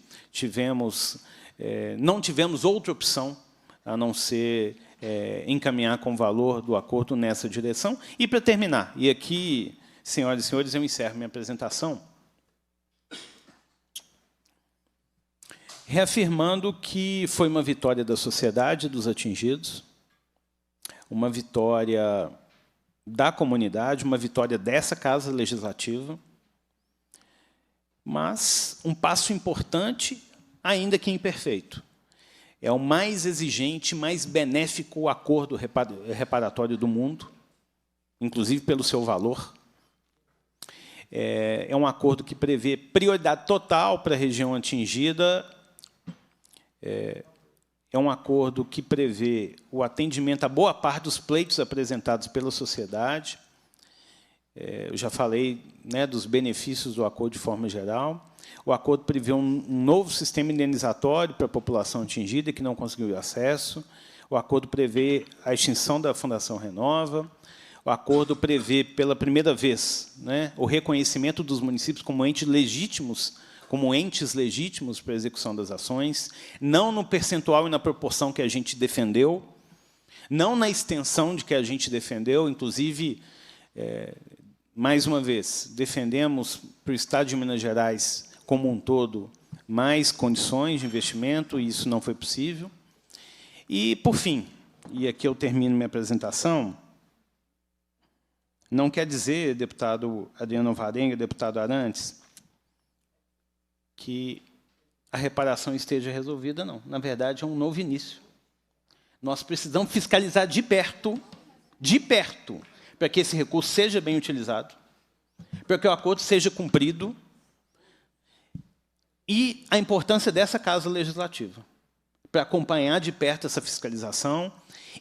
S4: não tivemos outra opção a não ser encaminhar com o valor do acordo nessa direção. E, para terminar, e aqui, senhoras e senhores, eu encerro minha apresentação, reafirmando que foi uma vitória da sociedade, dos atingidos, uma vitória da comunidade, uma vitória dessa Casa Legislativa, mas um passo importante, ainda que imperfeito. É o mais exigente, mais benéfico acordo reparatório do mundo, inclusive pelo seu valor. É um acordo que prevê prioridade total para a região atingida. É um acordo que prevê o atendimento a boa parte dos pleitos apresentados pela sociedade. Eu já falei, né, dos benefícios do acordo de forma geral. O acordo prevê um novo sistema indenizatório para a população atingida que não conseguiu acesso. O acordo prevê a extinção da Fundação Renova. O acordo prevê, pela primeira vez, né, o reconhecimento dos municípios como entes legítimos para a execução das ações, não no percentual e na proporção que a gente defendeu, não na extensão de que a gente defendeu, inclusive, mais uma vez, defendemos para o Estado de Minas Gerais, como um todo, mais condições de investimento, e isso não foi possível. E, por fim, e aqui eu termino minha apresentação, não quer dizer, deputado Adriano Alvarenga, deputado Arantes, que a reparação esteja resolvida, não. Na verdade, é um novo início. Nós precisamos fiscalizar de perto, para que esse recurso seja bem utilizado, para que o acordo seja cumprido, e a importância dessa Casa Legislativa, para acompanhar de perto essa fiscalização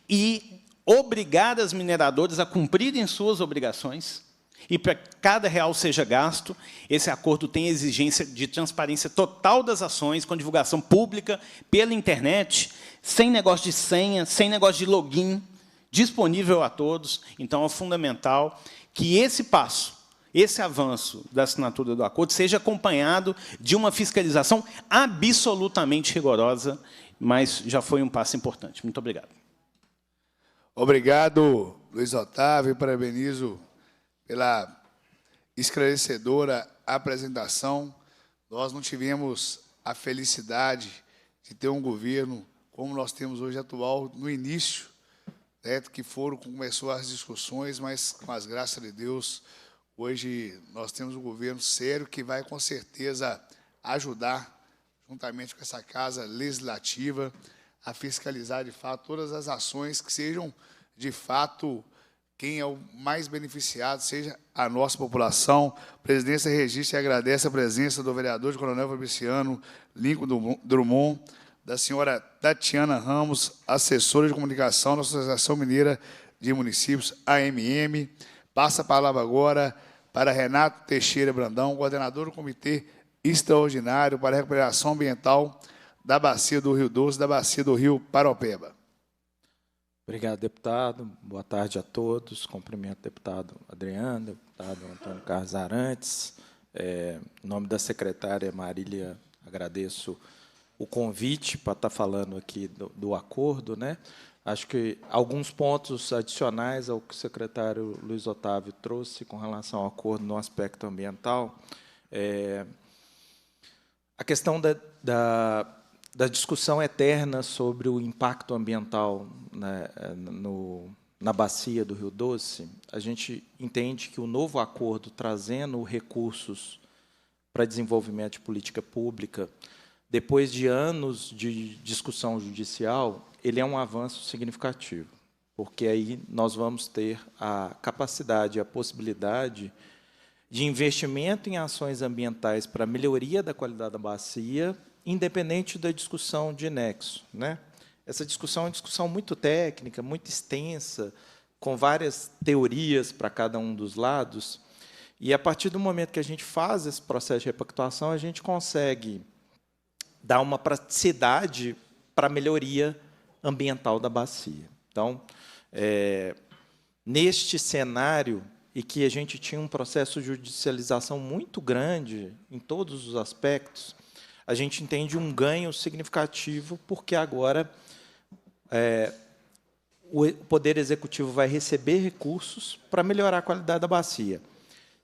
S4: e obrigar as mineradoras a cumprirem suas obrigações, e para que cada real seja gasto, esse acordo tem exigência de transparência total das ações, com divulgação pública, pela internet, sem negócio de senha, sem negócio de login, disponível a todos. Então, é fundamental que esse passo, esse avanço da assinatura do acordo, seja acompanhado de uma fiscalização absolutamente rigorosa, mas já foi um passo importante. Muito obrigado.
S3: Obrigado, Luiz Otávio, parabenizo pela esclarecedora apresentação. Nós não tivemos a felicidade de ter um governo como nós temos hoje atual, no início, né, que começou as discussões, mas, com as graças de Deus, hoje nós temos um governo sério que vai, com certeza, ajudar, juntamente com essa Casa Legislativa, a fiscalizar, de fato, todas as ações que sejam, de fato, quem é o mais beneficiado, seja a nossa população. A presidência registra e agradece a presença do vereador de Coronel Fabriciano Lincoln Drummond, da senhora Tatiana Ramos, assessora de comunicação da Associação Mineira de Municípios, AMM. Passa a palavra agora para Renato Teixeira Brandão, coordenador do Comitê Extraordinário para a Recuperação Ambiental da Bacia do Rio Doce, da Bacia do Rio Paraopeba.
S5: Obrigado, deputado. Boa tarde a todos. Cumprimento o deputado Adriano, deputado Antônio Carlos Arantes. Em nome da secretária Marília, agradeço o convite para estar falando aqui do acordo, né? Acho que alguns pontos adicionais ao que o secretário Luiz Otávio trouxe com relação ao acordo no aspecto ambiental. A questão da discussão eterna sobre o impacto ambiental, né, na bacia do Rio Doce, a gente entende que o novo acordo, trazendo recursos para desenvolvimento de política pública, depois de anos de discussão judicial, ele é um avanço significativo, porque aí nós vamos ter a capacidade, a possibilidade de investimento em ações ambientais para melhoria da qualidade da bacia, independente da discussão de nexo, né? Essa discussão é uma discussão muito técnica, muito extensa, com várias teorias para cada um dos lados, e, a partir do momento que a gente faz esse processo de repactuação, a gente consegue dar uma praticidade para a melhoria ambiental da bacia. Então, neste cenário, e que a gente tinha um processo de judicialização muito grande em todos os aspectos, a gente entende um ganho significativo, porque agora o Poder Executivo vai receber recursos para melhorar a qualidade da bacia,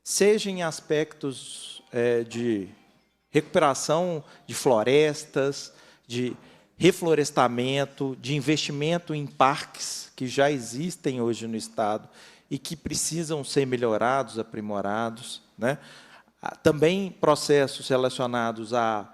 S5: seja em aspectos de recuperação de florestas, de reflorestamento, de investimento em parques que já existem hoje no Estado e que precisam ser melhorados, aprimorados, né? Também processos relacionados à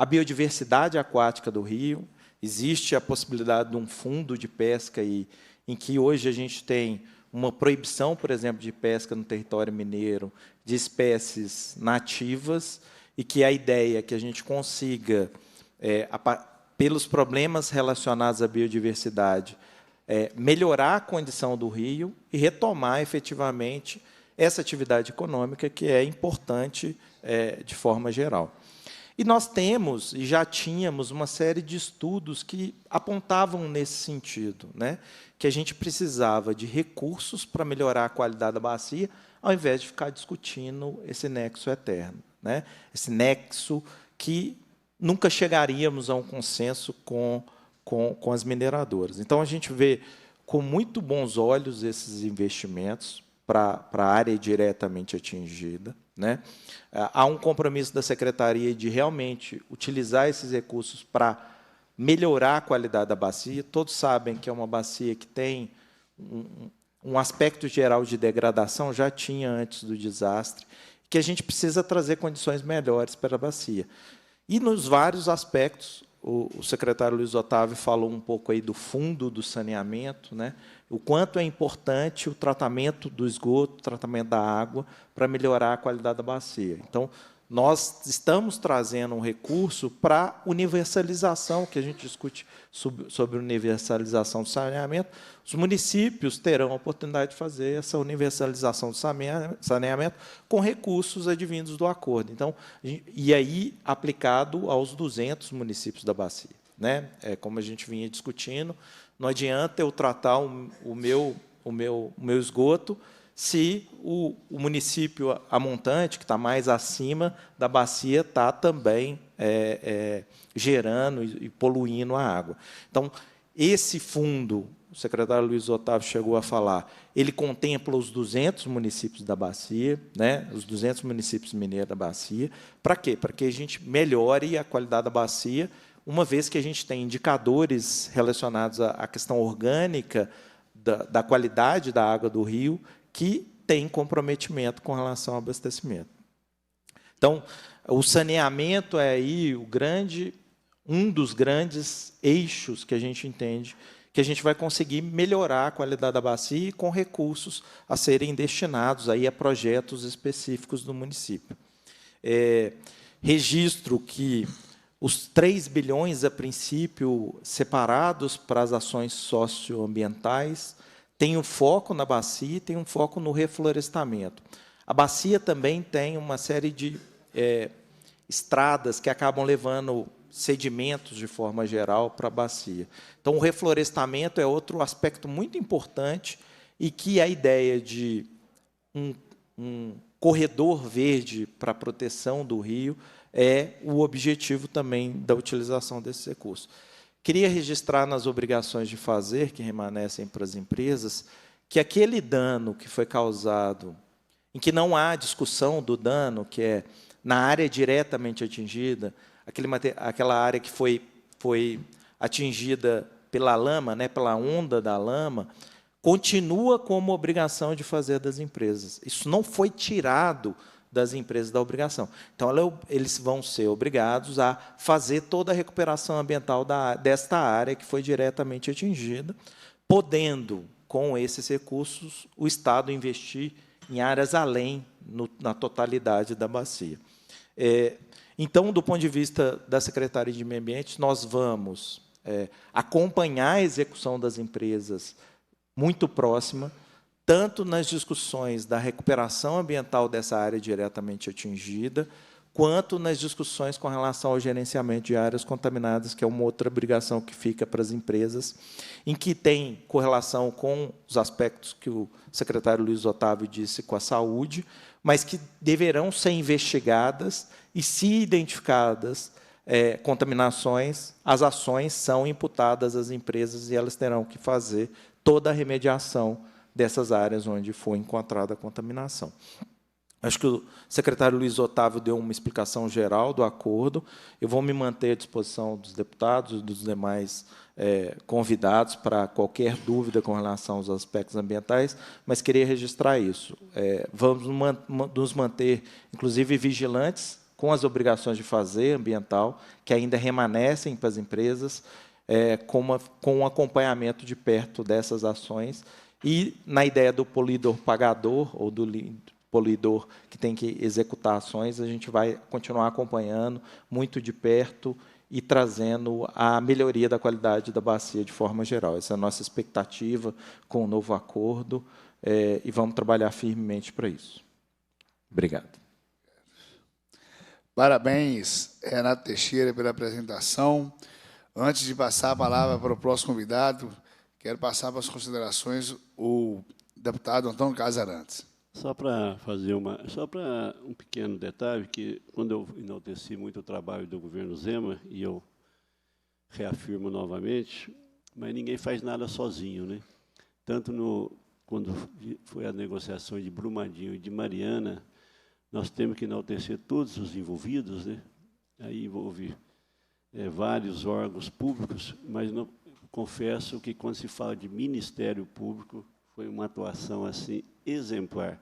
S5: biodiversidade aquática do rio. Existe a possibilidade de um fundo de pesca em que hoje a gente tem uma proibição, por exemplo, de pesca no território mineiro de espécies nativas, e que a ideia é que a gente consiga, pelos problemas relacionados à biodiversidade, melhorar a condição do rio e retomar efetivamente essa atividade econômica que é importante de forma geral. E nós temos, e já tínhamos, uma série de estudos que apontavam nesse sentido, né? Que a gente precisava de recursos para melhorar a qualidade da bacia, ao invés de ficar discutindo esse nexo eterno, né? Esse nexo que nunca chegaríamos a um consenso com as mineradoras. Então, a gente vê com muito bons olhos esses investimentos para a área diretamente atingida, né? Há um compromisso da Secretaria de realmente utilizar esses recursos para melhorar a qualidade da bacia. Todos sabem que é uma bacia que tem um aspecto geral de degradação, já tinha antes do desastre, que a gente precisa trazer condições melhores para a bacia. E, nos vários aspectos, o secretário Luiz Otávio falou um pouco aí do fundo do saneamento, né? O quanto é importante o tratamento do esgoto, o tratamento da água, para melhorar a qualidade da bacia. Então, nós estamos trazendo um recurso para universalização, que a gente discute sobre universalização do saneamento. Os municípios terão a oportunidade de fazer essa universalização do saneamento com recursos advindos do acordo. Então, e aí aplicado aos 200 municípios da bacia, né? Como a gente vinha discutindo, não adianta eu tratar o meu esgoto se o município a montante, que está mais acima da bacia, está também gerando e poluindo a água. Então, esse fundo, o secretário Luiz Otávio chegou a falar, ele contempla os 200 municípios da bacia, né, os 200 municípios mineiros da bacia. Para quê? Para que a gente melhore a qualidade da bacia, uma vez que a gente tem indicadores relacionados à questão orgânica da qualidade da água do rio, que tem comprometimento com relação ao abastecimento. Então, o saneamento é aí um dos grandes eixos que a gente entende que a gente vai conseguir melhorar a qualidade da bacia com recursos a serem destinados aí a projetos específicos do município. Registro que os 3 bilhões, a princípio, separados para as ações socioambientais, tem um foco na bacia e tem um foco no reflorestamento. A bacia também tem uma série de estradas que acabam levando sedimentos, de forma geral, para a bacia. Então, o reflorestamento é outro aspecto muito importante e que a ideia de um corredor verde para a proteção do rio é o objetivo também da utilização desses recursos. Queria registrar nas obrigações de fazer, que remanescem para as empresas, que aquele dano que foi causado, em que não há discussão do dano, que é na área diretamente atingida, aquela área que foi atingida pela lama, né, pela onda da lama, continua como obrigação de fazer das empresas. Isso não foi tirado das empresas da obrigação. Então, eles vão ser obrigados a fazer toda a recuperação ambiental desta área que foi diretamente atingida, podendo, com esses recursos, o Estado investir em áreas além, na totalidade da bacia. Então, do ponto de vista da Secretaria de Meio Ambiente, nós vamos acompanhar a execução das empresas muito próxima, tanto nas discussões da recuperação ambiental dessa área diretamente atingida, quanto nas discussões com relação ao gerenciamento de áreas contaminadas, que é uma outra obrigação que fica para as empresas, em que tem correlação com os aspectos que o secretário Luiz Otávio disse com a saúde, mas que deverão ser investigadas e, se identificadas contaminações, as ações são imputadas às empresas e elas terão que fazer toda a remediação dessas áreas onde foi encontrada a contaminação. Acho que o secretário Luiz Otávio deu uma explicação geral do acordo. Eu vou me manter à disposição dos deputados e dos demais convidados para qualquer dúvida com relação aos aspectos ambientais, mas queria registrar isso. Vamos nos manter, inclusive, vigilantes com as obrigações de fazer ambiental, que ainda remanescem para as empresas, com um acompanhamento de perto dessas ações, e na ideia do poluidor pagador, ou do poluidor que tem que executar ações, a gente vai continuar acompanhando muito de perto e trazendo a melhoria da qualidade da bacia de forma geral. Essa é a nossa expectativa com o novo acordo, e vamos trabalhar firmemente para isso. Obrigado.
S3: Parabéns, Renato Teixeira, pela apresentação. Antes de passar a palavra para o próximo convidado, quero passar para as considerações o deputado Antônio Casarantes.
S2: Só para um pequeno detalhe, que quando eu enalteci muito o trabalho do governo Zema, e eu reafirmo novamente, mas ninguém faz nada sozinho, né? Tanto quando foi a negociação de Brumadinho e de Mariana, nós temos que enaltecer todos os envolvidos, né? Aí envolve vários órgãos públicos, mas não, confesso que quando se fala de Ministério Público, foi uma atuação assim exemplar.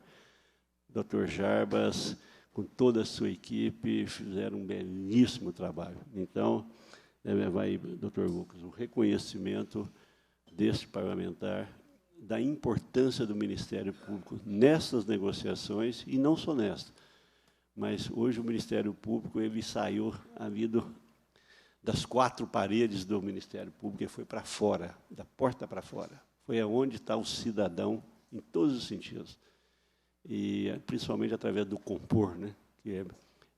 S2: Dr. Jarbas, com toda a sua equipe, fizeram um belíssimo trabalho. Então, vai, Dr. Lucas, o reconhecimento deste parlamentar, da importância do Ministério Público nessas negociações, e não só nesta, mas hoje o Ministério Público ele saiu ali das quatro paredes do Ministério Público e foi para fora, da porta para fora. Foi aonde está o cidadão, em todos os sentidos. E principalmente através do compor, né? Que é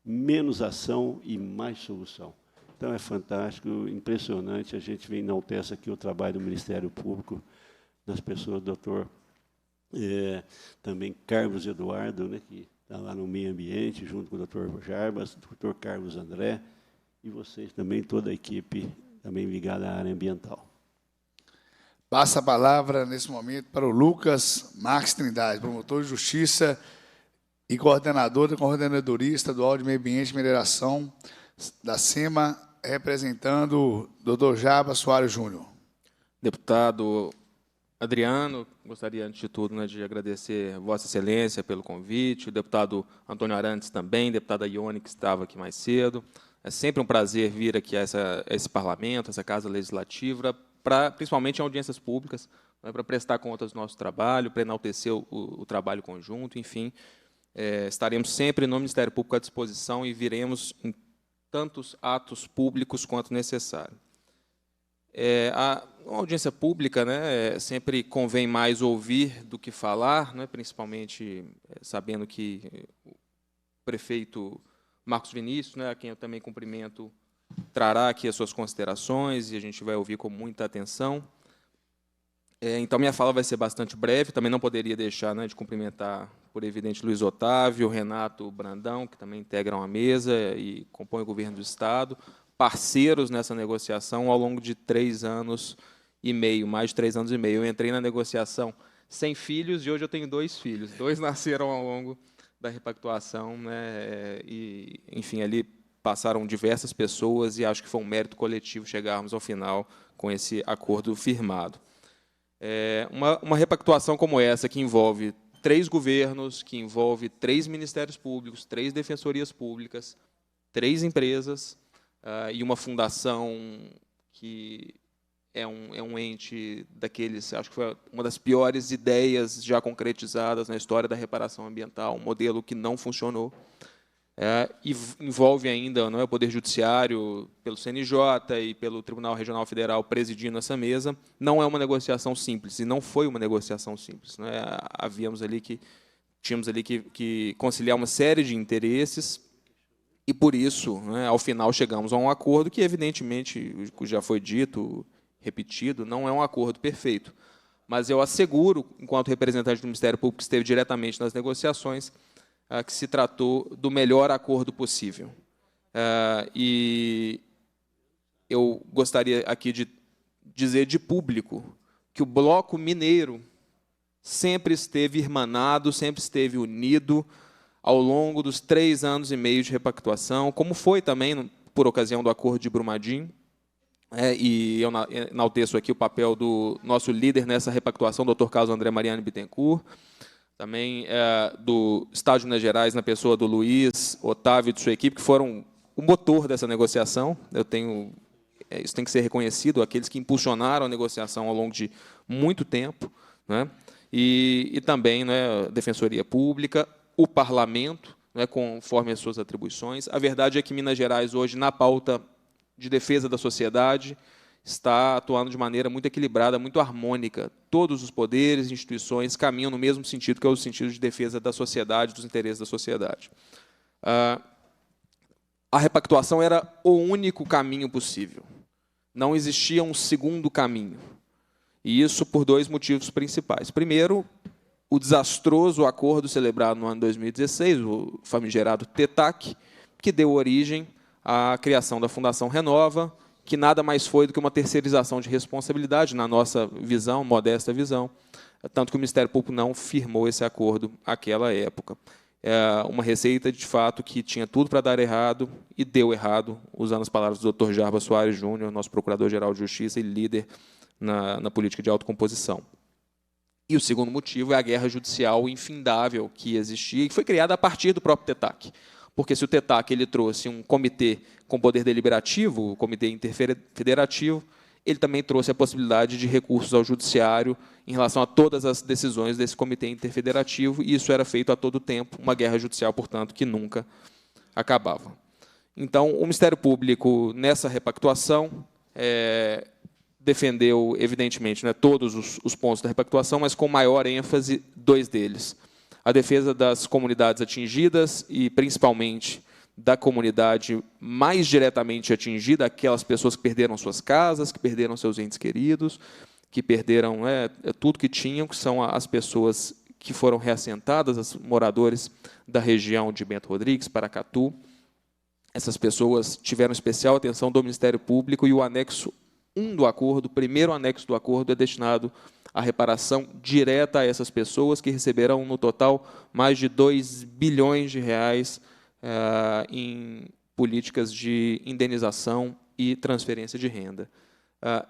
S2: menos ação e mais solução. Então, é fantástico, impressionante. A gente enaltece aqui o trabalho do Ministério Público, nas pessoas do doutor também Carlos Eduardo, né, que está lá no meio ambiente, junto com o doutor Jarbas, doutor Carlos André, e vocês também, toda a equipe também ligada à área ambiental.
S3: Passa a palavra, nesse momento, para o Lucas Marques Trindade, promotor de Justiça e coordenador da Coordenadoria Estadual de Meio Ambiente e Mineração da SEMA, representando o doutor Jarbas Soares Júnior.
S6: Deputado Adriano, gostaria, antes de tudo, né, de agradecer Vossa Excelência pelo convite, o deputado Antônio Arantes também, deputada Ione, que estava aqui mais cedo. É sempre um prazer vir aqui a esse parlamento, essa Casa Legislativa, principalmente em audiências públicas, né, para prestar contas do nosso trabalho, para enaltecer o trabalho conjunto, enfim. Estaremos sempre no Ministério Público à disposição e viremos em tantos atos públicos quanto necessário. Uma audiência pública, né, sempre convém mais ouvir do que falar, né, principalmente sabendo que o prefeito Marcos Vinícius, né, a quem eu também cumprimento, trará aqui as suas considerações e a gente vai ouvir com muita atenção. Então, minha fala vai ser bastante breve, também não poderia deixar, né, de cumprimentar, por evidente, Luiz Otávio, Renato Brandão, que também integram a mesa e compõem o governo do Estado, parceiros nessa negociação ao longo de 3 anos e meio, mais de 3 anos e meio. Eu entrei na negociação sem filhos e hoje eu tenho 2 filhos. 2 nasceram ao longo da repactuação, né, e, enfim, ali passaram diversas pessoas e acho que foi um mérito coletivo chegarmos ao final com esse acordo firmado. Uma repactuação como essa, que envolve 3 governos, que envolve 3 ministérios públicos, 3 defensorias públicas, 3 empresas e uma fundação que é um ente daqueles, acho que foi uma das piores ideias já concretizadas na história da reparação ambiental, um modelo que não funcionou. E envolve ainda, não é, o Poder Judiciário, pelo CNJ e pelo Tribunal Regional Federal presidindo essa mesa. Não é uma negociação simples, e não foi uma negociação simples. Não é? Tínhamos ali que conciliar uma série de interesses, e, por isso, né, ao final, chegamos a um acordo que, evidentemente, já foi dito, repetido, não é um acordo perfeito. Mas eu asseguro, enquanto representante do Ministério Público que esteve diretamente nas negociações, que se tratou do melhor acordo possível. E eu gostaria aqui de dizer de público que o Bloco Mineiro sempre esteve irmanado, sempre esteve unido ao longo dos 3 anos e meio de repactuação, como foi também por ocasião do Acordo de Brumadinho. E eu enalteço aqui o papel do nosso líder nessa repactuação, Dr. Carlos André Mariani Bittencourt, também do Estado de Minas Gerais, na pessoa do Luiz, Otávio e de sua equipe, que foram o motor dessa negociação. Isso tem que ser reconhecido, aqueles que impulsionaram a negociação ao longo de muito tempo, né? E também, né, a Defensoria Pública, o Parlamento, né, conforme as suas atribuições. A verdade é que Minas Gerais, hoje, na pauta de defesa da sociedade, está atuando de maneira muito equilibrada, muito harmônica. Todos os poderes e instituições caminham no mesmo sentido, que é o sentido de defesa da sociedade, dos interesses da sociedade. A repactuação era o único caminho possível. Não existia um segundo caminho. E isso por 2 motivos principais. Primeiro, o desastroso acordo celebrado no ano 2016, o famigerado TETAC, que deu origem à criação da Fundação Renova, que nada mais foi do que uma terceirização de responsabilidade, na nossa visão, modesta visão, tanto que o Ministério Público não firmou esse acordo naquela época. Uma receita, de fato, que tinha tudo para dar errado e deu errado, usando as palavras do Dr. Jarbas Soares Júnior, nosso Procurador-Geral de Justiça e líder na política de autocomposição. E o segundo motivo é a guerra judicial infindável que existia e que foi criada a partir do próprio TETAC. Porque se o TETAC ele trouxe um comitê com poder deliberativo, o comitê interfederativo, ele também trouxe a possibilidade de recursos ao judiciário em relação a todas as decisões desse comitê interfederativo, e isso era feito a todo tempo, uma guerra judicial, portanto, que nunca acabava. Então, o Ministério Público, nessa repactuação, defendeu, evidentemente, né, todos os pontos da repactuação, mas com maior ênfase 2 deles. A defesa das comunidades atingidas e, principalmente, da comunidade mais diretamente atingida, aquelas pessoas que perderam suas casas, que perderam seus entes queridos, que perderam tudo que tinham, que são as pessoas que foram reassentadas, os moradores da região de Bento Rodrigues, Paracatu. Essas pessoas tiveram especial atenção do Ministério Público e o anexo 1 do acordo, o primeiro anexo do acordo, é destinado à reparação direta a essas pessoas, que receberão, no total, mais de 2 bilhões de reais em políticas de indenização e transferência de renda.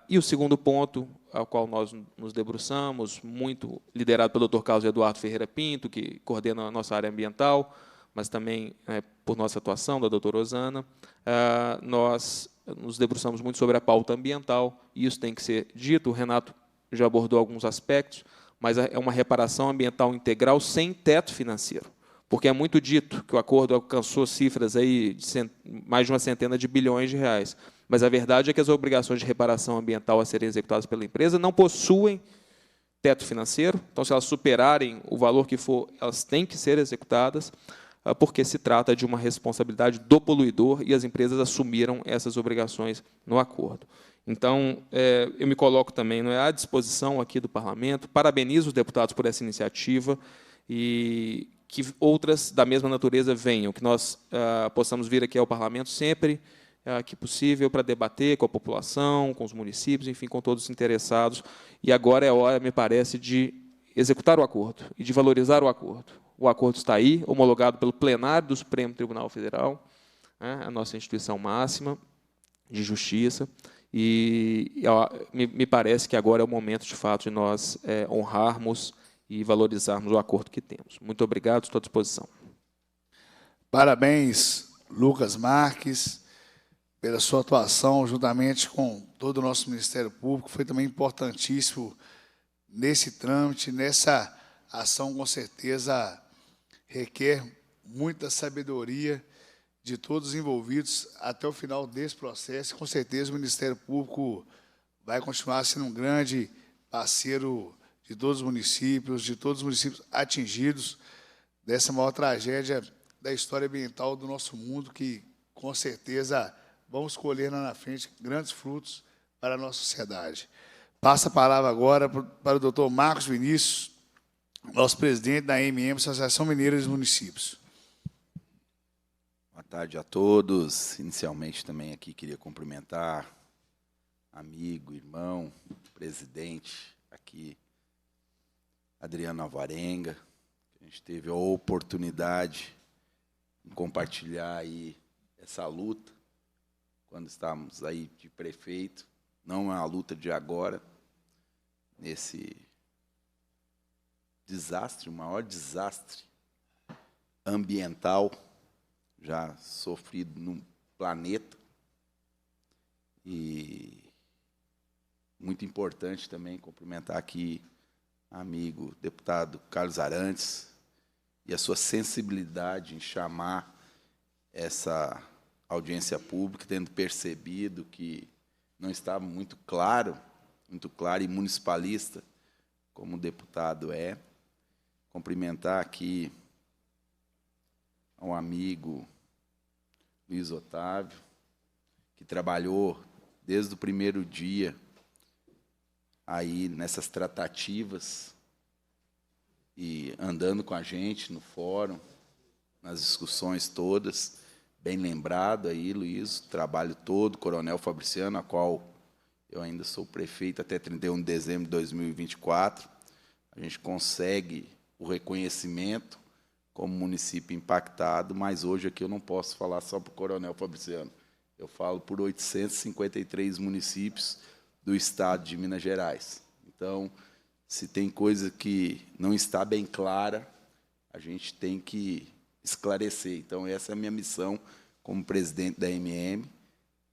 S6: E o segundo ponto, ao qual nós nos debruçamos, muito liderado pelo Dr. Carlos Eduardo Ferreira Pinto, que coordena a nossa área ambiental, mas também por nossa atuação, da doutora Osana, nós nos debruçamos muito sobre a pauta ambiental, e isso tem que ser dito. O Renato já abordou alguns aspectos, mas é uma reparação ambiental integral sem teto financeiro, porque é muito dito que o acordo alcançou cifras aí de mais de 100 de bilhões de reais, mas a verdade é que as obrigações de reparação ambiental a serem executadas pela empresa não possuem teto financeiro. Então, se elas superarem o valor que for, elas têm que ser executadas, porque se trata de uma responsabilidade do poluidor e as empresas assumiram essas obrigações no acordo. Então, eu me coloco também à disposição aqui do Parlamento, parabenizo os deputados por essa iniciativa e que outras da mesma natureza venham, que nós possamos vir aqui ao Parlamento sempre que possível para debater com a população, com os municípios, enfim, com todos os interessados. E agora é hora, me parece, de executar o acordo e de valorizar o acordo. O acordo está aí, homologado pelo plenário do Supremo Tribunal Federal, a nossa instituição máxima de justiça, e me parece que agora é o momento, de fato, de nós honrarmos e valorizarmos o acordo que temos. Muito obrigado, estou à disposição.
S3: Parabéns, Lucas Marques, pela sua atuação, juntamente com todo o nosso Ministério Público. Foi também importantíssimo nesse trâmite, nessa ação, com certeza, requer muita sabedoria de todos os envolvidos até o final desse processo. Com certeza, o Ministério Público vai continuar sendo um grande parceiro de todos os municípios atingidos dessa maior tragédia da história ambiental do nosso mundo, que, com certeza, vamos colher lá na frente grandes frutos para a nossa sociedade. Passo a palavra agora para o doutor Marcos Vinícius, nosso presidente da AMM, Associação Mineira dos Municípios.
S7: Boa tarde a todos. Inicialmente, também aqui queria cumprimentar amigo, irmão, presidente aqui, Adriano Alvarenga. A gente teve a oportunidade em compartilhar aí essa luta, quando estávamos aí de prefeito. Não é uma luta de agora, nesse desastre, o maior desastre ambiental já sofrido no planeta. E muito importante também cumprimentar aqui amigo deputado Carlos Arantes e a sua sensibilidade em chamar essa audiência pública, tendo percebido que não estava muito claro e municipalista, como o deputado é. Cumprimentar aqui ao amigo Luiz Otávio, que trabalhou desde o primeiro dia aí nessas tratativas e andando com a gente no fórum, nas discussões todas. Bem lembrado aí, Luiz, o trabalho todo, Coronel Fabriciano, a qual eu ainda sou prefeito até 31 de dezembro de 2024. A gente consegue o reconhecimento como município impactado, mas hoje aqui eu não posso falar só para o Coronel Fabriciano. Eu falo por 853 municípios do estado de Minas Gerais. Então, se tem coisa que não está bem clara, a gente tem que esclarecer. Então, essa é a minha missão como presidente da MM.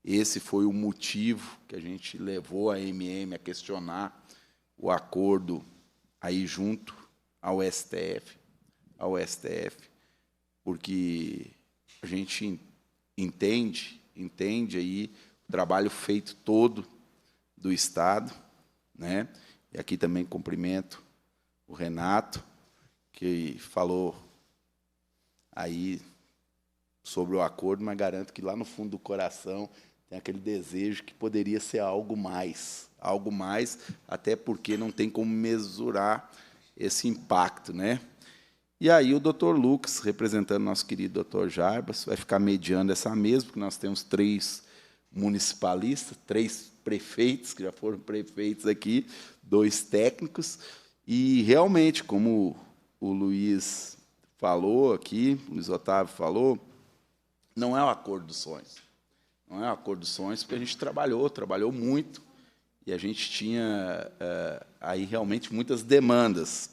S7: Esse foi o motivo que a gente levou a MM a questionar o acordo aí junto ao STF, porque a gente entende aí o trabalho feito todo do Estado, né? E aqui também cumprimento o Renato, que falou aí sobre o acordo, mas garanto que lá no fundo do coração tem aquele desejo que poderia ser algo mais, até porque não tem como mesurar esse impacto, né? E aí o doutor Lucas, representando nosso querido doutor Jarbas, vai ficar mediando essa mesa, porque nós temos 3 municipalistas, 3 prefeitos, que já foram prefeitos aqui, 2 técnicos, e realmente, como o Luiz falou aqui, o Luiz Otávio falou, não é um acordo dos sonhos. Não é um acordo dos sonhos, porque a gente trabalhou muito, e a gente tinha aí realmente muitas demandas.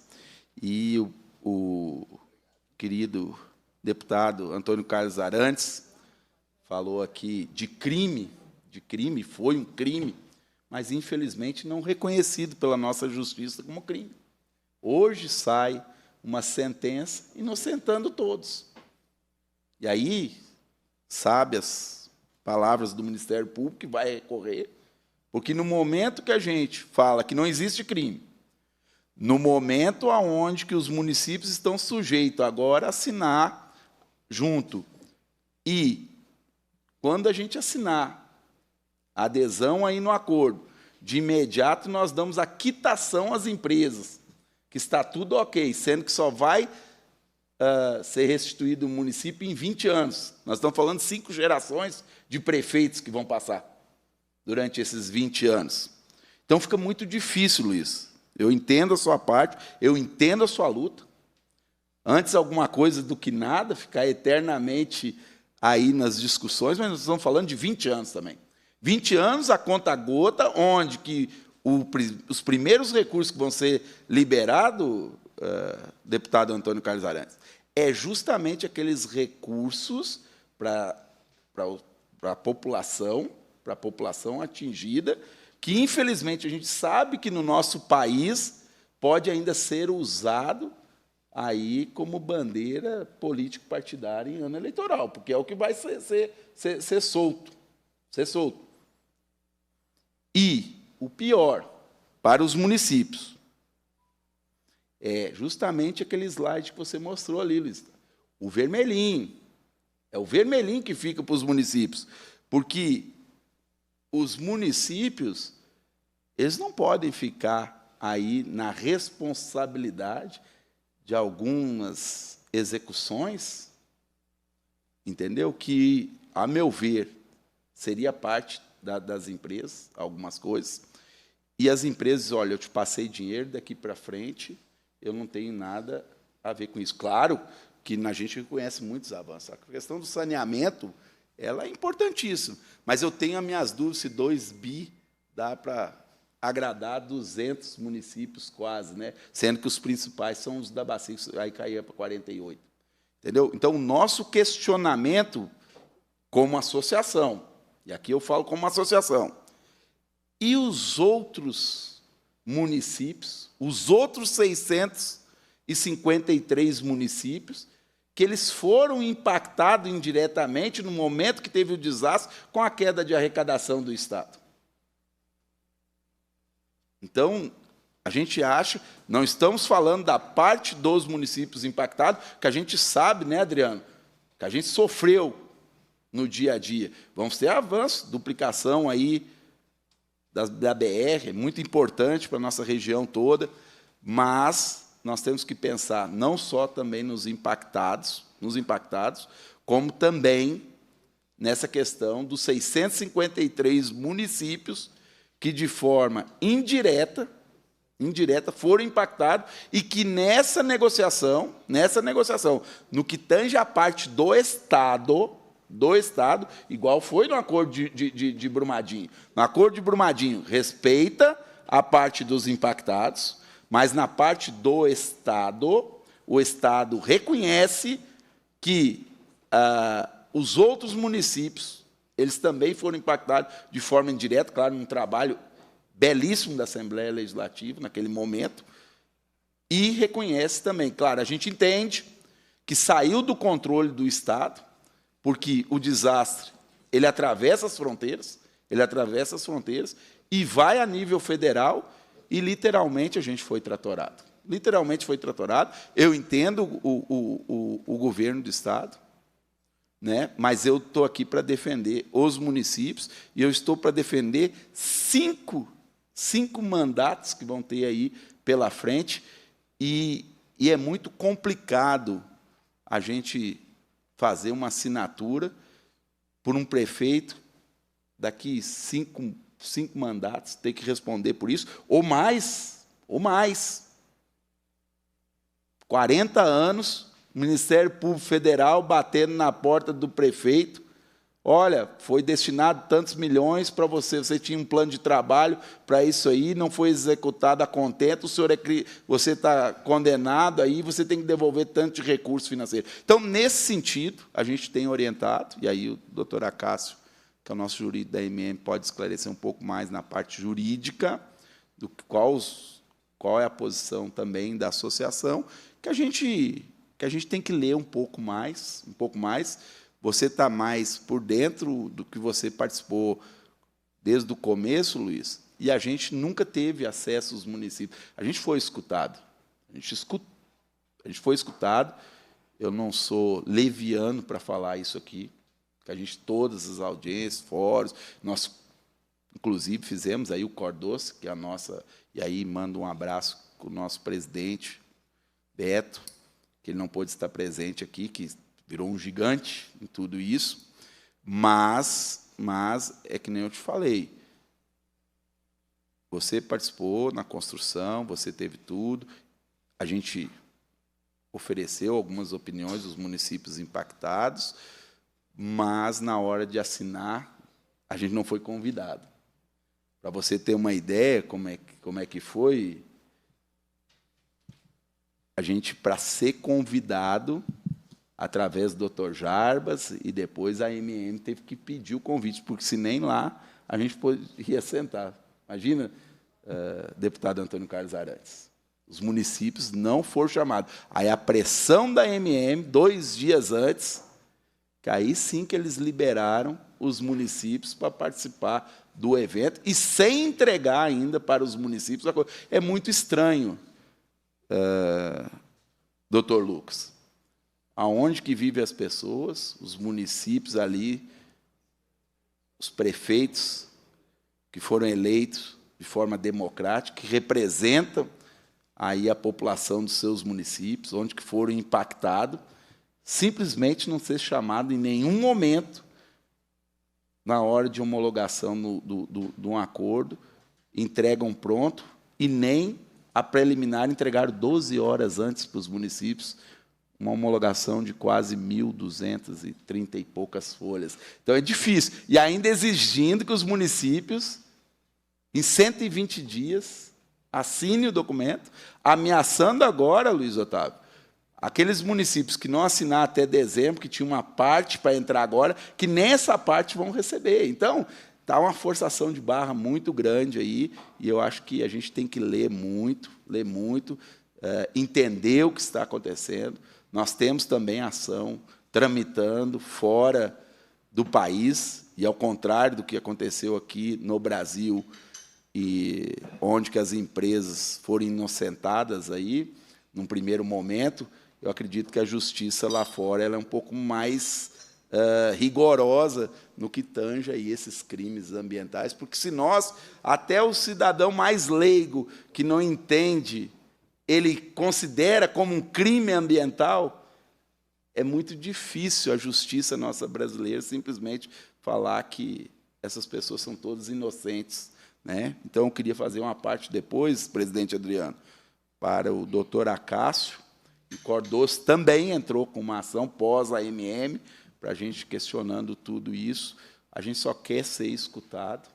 S7: E o querido deputado Antônio Carlos Arantes falou aqui de crime, foi um crime, mas, infelizmente, não reconhecido pela nossa justiça como crime. Hoje sai uma sentença inocentando todos. E aí, sabe as palavras do Ministério Público que vai recorrer, porque no momento que a gente fala que não existe crime, no momento onde que os municípios estão sujeitos agora a assinar junto, e quando a gente assinar a adesão aí no acordo, de imediato nós damos a quitação às empresas, que está tudo ok, sendo que só vai ser restituído o município em 20 anos. Nós estamos falando de 5 gerações de prefeitos que vão passar durante esses 20 anos. Então, fica muito difícil, Luiz. Eu entendo a sua parte, eu entendo a sua luta. Antes alguma coisa do que nada, ficar eternamente aí nas discussões, mas nós estamos falando de 20 anos também. 20 anos a conta gota, onde que os primeiros recursos que vão ser liberados, deputado Antônio Carlos Arantes, é justamente aqueles recursos para a população atingida, que, infelizmente, a gente sabe que no nosso país pode ainda ser usado aí como bandeira político-partidária em ano eleitoral, porque é o que vai ser solto. E o pior, para os municípios, é justamente aquele slide que você mostrou ali, Luiz. O vermelhinho. É o vermelhinho que fica para os municípios, porque os municípios, eles não podem ficar aí na responsabilidade de algumas execuções, entendeu? Que, a meu ver, seria parte das empresas, algumas coisas, e as empresas, olha, eu te passei dinheiro, daqui para frente, eu não tenho nada a ver com isso. Claro que a gente reconhece muitos avanços. A questão do saneamento, ela é importantíssima, mas eu tenho as minhas dúvidas se 2 bi dá para agradar 200 municípios quase, né? Sendo que os principais são os da bacia, aí caía para 48. Entendeu? Então, o nosso questionamento como associação, e aqui eu falo como associação, e os outros municípios, os outros 653 municípios, que eles foram impactados indiretamente no momento que teve o desastre com a queda de arrecadação do Estado. Então, a gente acha, não estamos falando da parte dos municípios impactados, que a gente sabe, né, Adriano, que a gente sofreu no dia a dia. Vamos ter avanço, duplicação aí da BR, é muito importante para a nossa região toda, mas nós temos que pensar não só também nos impactados, como também nessa questão dos 653 municípios que, de forma indireta, foram impactados e que nessa negociação, no que tange a parte do Estado, igual foi no acordo de Brumadinho. No acordo de Brumadinho, respeita a parte dos impactados, mas na parte do Estado, o Estado reconhece que os outros municípios, eles também foram impactados de forma indireta, claro, num trabalho belíssimo da Assembleia Legislativa, naquele momento, e reconhece também. Claro, a gente entende que saiu do controle do Estado, porque o desastre ele atravessa as fronteiras e vai a nível federal e, literalmente, a gente foi tratorado. Eu entendo o governo do Estado, né? Mas eu estou aqui para defender os municípios e eu estou para defender cinco mandatos que vão ter aí pela frente e é muito complicado a gente fazer uma assinatura por um prefeito daqui cinco mandatos, ter que responder por isso, ou mais. 40 anos, o Ministério Público Federal batendo na porta do prefeito. Olha, foi destinado tantos milhões para você tinha um plano de trabalho para isso aí, não foi executado a contento, você está condenado aí, você tem que devolver tanto de recurso financeiro. Então, nesse sentido, a gente tem orientado, e aí o doutor Acácio, que é o nosso jurídico da MM, pode esclarecer um pouco mais na parte jurídica, do qual é a posição também da associação, que a gente tem que ler um pouco mais. Você está mais por dentro do que você participou desde o começo, Luiz, e a gente nunca teve acesso aos municípios. A gente foi escutado. Eu não sou leviano para falar isso aqui, que a gente, todas as audiências, fóruns, nós, inclusive, fizemos aí o Cordoce, que é a nossa, e aí mando um abraço com o nosso presidente, Beto, que ele não pôde estar presente aqui, que virou um gigante em tudo isso, mas é que nem eu te falei, você participou na construção, você teve tudo, a gente ofereceu algumas opiniões dos municípios impactados, mas, na hora de assinar, a gente não foi convidado. Para você ter uma ideia como é que foi, a gente, para ser convidado, através do Dr. Jarbas, e depois a MM teve que pedir o convite, porque se nem lá a gente poderia sentar. Imagina, deputado Antônio Carlos Arantes, os municípios não foram chamados. Aí a pressão da MM, 2 dias antes, que aí sim que eles liberaram os municípios para participar do evento, e sem entregar ainda para os municípios. É muito estranho, doutor Lucas, aonde que vivem as pessoas, os municípios ali, os prefeitos que foram eleitos de forma democrática, que representam aí a população dos seus municípios, onde que foram impactados, simplesmente não ser chamado em nenhum momento na hora de homologação de um acordo, entregam pronto, e nem a preliminar entregaram 12 horas antes para os municípios uma homologação de quase 1.230 e poucas folhas. Então, é difícil. E ainda exigindo que os municípios, em 120 dias, assinem o documento, ameaçando agora, Luiz Otávio, aqueles municípios que não assinar até dezembro, que tinha uma parte para entrar agora, que nem essa parte vão receber. Então, está uma forçação de barra muito grande aí, e eu acho que a gente tem que ler muito, entender o que está acontecendo. Nós temos também ação tramitando fora do país, e ao contrário do que aconteceu aqui no Brasil, e onde que as empresas foram inocentadas aí, num primeiro momento, eu acredito que a justiça lá fora ela é um pouco mais rigorosa no que tange aí esses crimes ambientais, porque se nós, até o cidadão mais leigo, que não entende, ele considera como um crime ambiental, é muito difícil a justiça nossa brasileira simplesmente falar que essas pessoas são todas inocentes, né? Então, eu queria fazer uma parte depois, presidente Adriano, para o doutor Acácio, e Cardoso também entrou com uma ação pós-AMM, para a gente questionando tudo isso. A gente só quer ser escutado.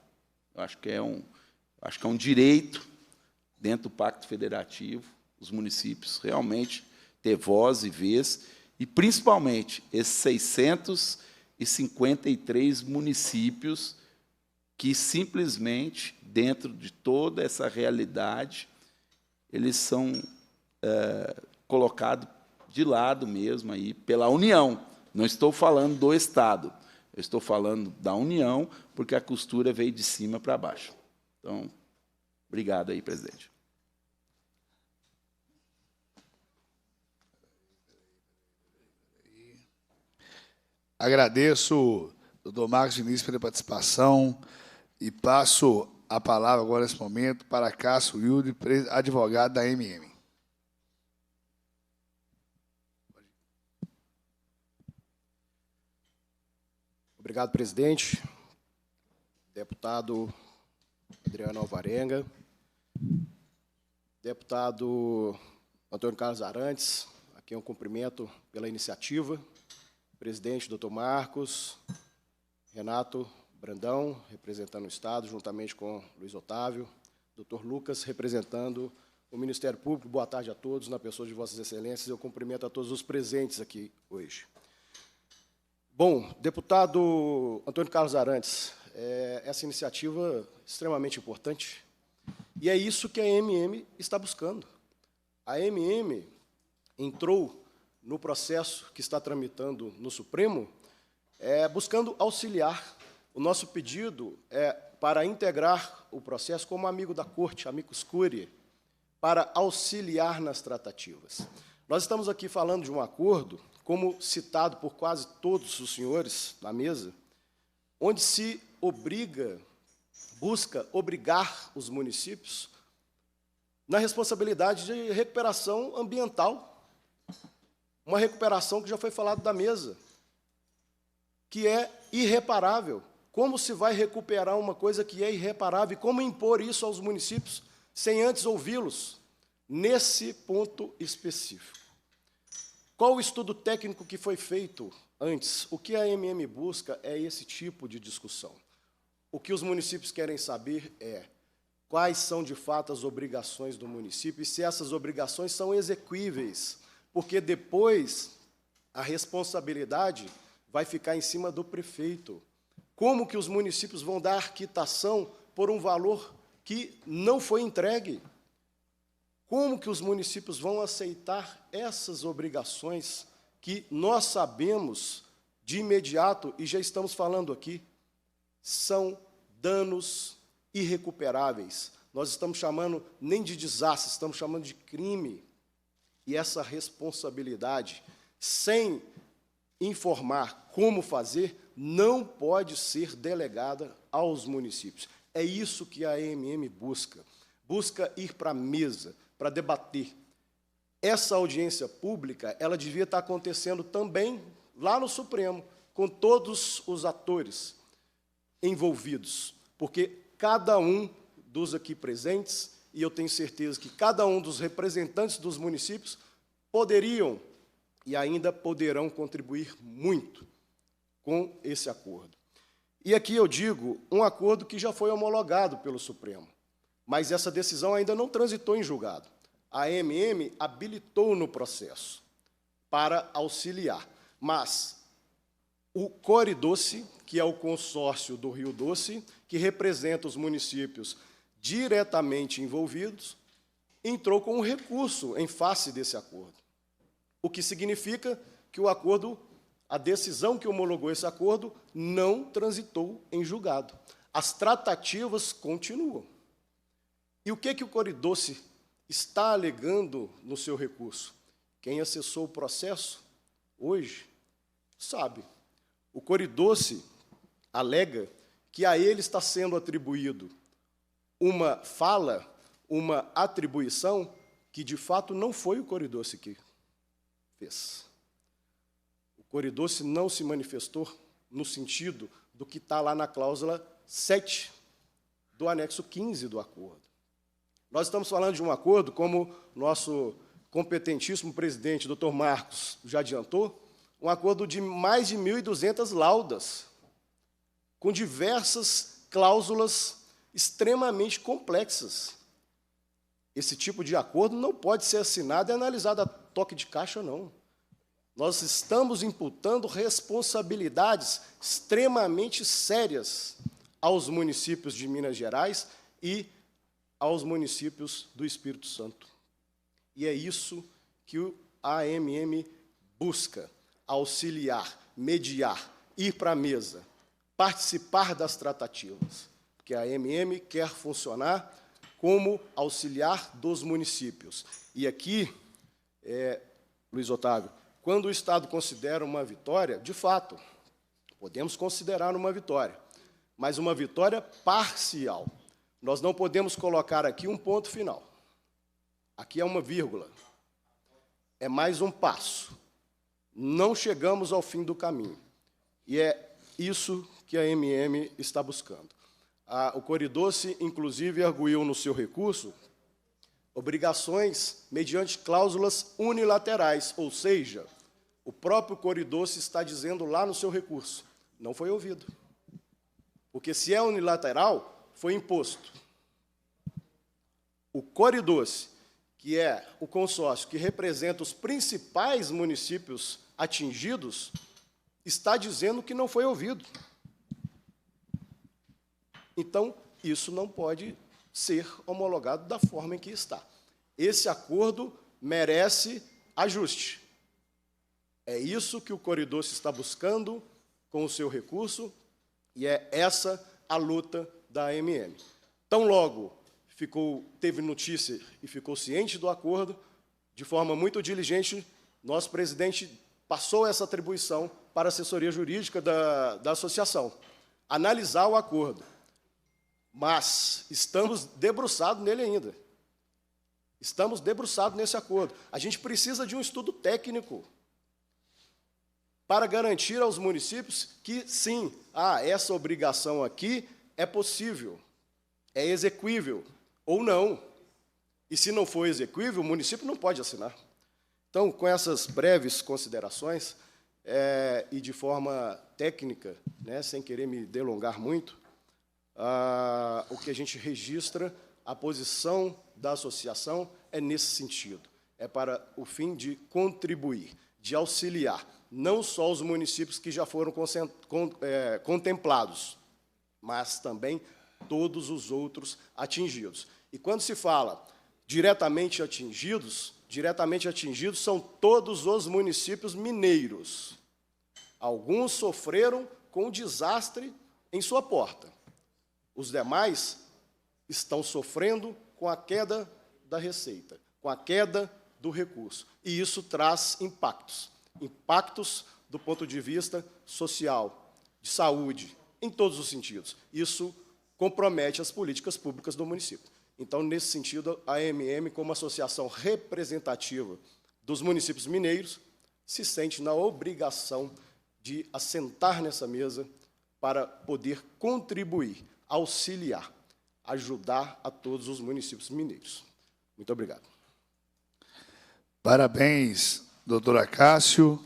S7: Eu acho que é um direito, dentro do Pacto Federativo, os municípios realmente ter voz e vez, e, principalmente, esses 653 municípios que, simplesmente, dentro de toda essa realidade, eles são colocados de lado mesmo aí pela União. Não estou falando do Estado, eu estou falando da União, porque a costura veio de cima para baixo. Então, obrigado aí, presidente.
S3: Agradeço, doutor Marcos Vinícius, pela participação e passo a palavra agora, nesse momento, para Cássio Wilde, advogado da AMM.
S8: Obrigado, presidente. Deputado Adriano Alvarenga, deputado Antônio Carlos Arantes, a quem eu cumprimento pela iniciativa, presidente doutor Marcos, Renato Brandão, representando o Estado, juntamente com Luiz Otávio, doutor Lucas, representando o Ministério Público. Boa tarde a todos, na pessoa de Vossas Excelências, eu cumprimento a todos os presentes aqui hoje. Bom, deputado Antônio Carlos Arantes, essa iniciativa é extremamente importante, e é isso que a AMM está buscando. A AMM entrou no processo que está tramitando no Supremo, buscando auxiliar. O nosso pedido é para integrar o processo como amigo da Corte, amicus curiae, para auxiliar nas tratativas. Nós estamos aqui falando de um acordo, como citado por quase todos os senhores na mesa, onde se busca obrigar os municípios na responsabilidade de recuperação ambiental, uma recuperação que já foi falado da mesa, que é irreparável. Como se vai recuperar uma coisa que é irreparável? E como impor isso aos municípios sem antes ouvi-los nesse ponto específico? Qual o estudo técnico que foi feito antes? O que a AMM busca é esse tipo de discussão. O que os municípios querem saber é quais são, de fato, as obrigações do município e se essas obrigações são exequíveis, porque depois a responsabilidade vai ficar em cima do prefeito. Como que os municípios vão dar quitação por um valor que não foi entregue? Como que os municípios vão aceitar essas obrigações que nós sabemos de imediato, e já estamos falando aqui, são danos irrecuperáveis. Nós estamos chamando nem de desastre, estamos chamando de crime. E essa responsabilidade, sem informar como fazer, não pode ser delegada aos municípios. É isso que a AMM busca. Busca ir para a mesa, para debater. Essa audiência pública, ela devia estar acontecendo também lá no Supremo, com todos os atores envolvidos, porque cada um dos aqui presentes, e eu tenho certeza que cada um dos representantes dos municípios poderiam e ainda poderão contribuir muito com esse acordo. E aqui eu digo um acordo que já foi homologado pelo Supremo, mas essa decisão ainda não transitou em julgado. A AMM habilitou no processo para auxiliar, mas o Coridoce, que é o consórcio do Rio Doce, que representa os municípios diretamente envolvidos, entrou com um recurso em face desse acordo, o que significa que o acordo, a decisão que homologou esse acordo, não transitou em julgado. As tratativas continuam. E o que o Coridoce está alegando no seu recurso? Quem acessou o processo hoje sabe. O Coridoce alega que a ele está sendo atribuído uma fala, uma atribuição que, de fato, não foi o Coridoce que fez. O Coridoce não se manifestou no sentido do que está lá na cláusula 7 do anexo 15 do acordo. Nós estamos falando de um acordo, como nosso competentíssimo presidente, doutor Marcos, já adiantou, um acordo de mais de 1.200 laudas, com diversas cláusulas extremamente complexas. Esse tipo de acordo não pode ser assinado e analisado a toque de caixa, não. Nós estamos imputando responsabilidades extremamente sérias aos municípios de Minas Gerais e aos municípios do Espírito Santo. E é isso que o AMM busca, auxiliar, mediar, ir para a mesa, participar das tratativas, porque a AMM quer funcionar como auxiliar dos municípios. E aqui, Luiz Otávio, quando o Estado considera uma vitória, de fato, podemos considerar uma vitória, mas uma vitória parcial. Nós não podemos colocar aqui um ponto final. Aqui é uma vírgula. É mais um passo. Não chegamos ao fim do caminho. E é isso que a AMM está buscando. O Coridoce, inclusive, arguiu no seu recurso obrigações mediante cláusulas unilaterais, ou seja, o próprio Coridoce está dizendo lá no seu recurso, não foi ouvido. Porque se é unilateral, foi imposto. O Coridoce, que é o consórcio que representa os principais municípios atingidos, está dizendo que não foi ouvido. Então, isso não pode ser homologado da forma em que está. Esse acordo merece ajuste. É isso que o Coridoce está buscando com o seu recurso, e é essa a luta da AMM. Tão logo teve notícia e ficou ciente do acordo, de forma muito diligente, nosso presidente passou essa atribuição para a assessoria jurídica da associação, analisar o acordo. Mas estamos debruçados nele ainda. Estamos debruçados nesse acordo. A gente precisa de um estudo técnico para garantir aos municípios que, sim, essa obrigação aqui é possível, é exequível ou não. E se não for exequível, o município não pode assinar. Então, com essas breves considerações, e de forma técnica, sem querer me delongar muito, o que a gente registra, a posição da associação é nesse sentido. É para o fim de contribuir, de auxiliar, não só os municípios que já foram contemplados, mas também todos os outros atingidos. E quando se fala diretamente atingidos são todos os municípios mineiros. Alguns sofreram com desastre em sua porta. Os demais estão sofrendo com a queda da receita, com a queda do recurso. E isso traz impactos. Impactos do ponto de vista social, de saúde, em todos os sentidos. Isso compromete as políticas públicas do município. Então, nesse sentido, a AMM, como associação representativa dos municípios mineiros, se sente na obrigação de assentar nessa mesa para poder contribuir, auxiliar, ajudar a todos os municípios mineiros. Muito obrigado.
S3: Parabéns doutor Acácio.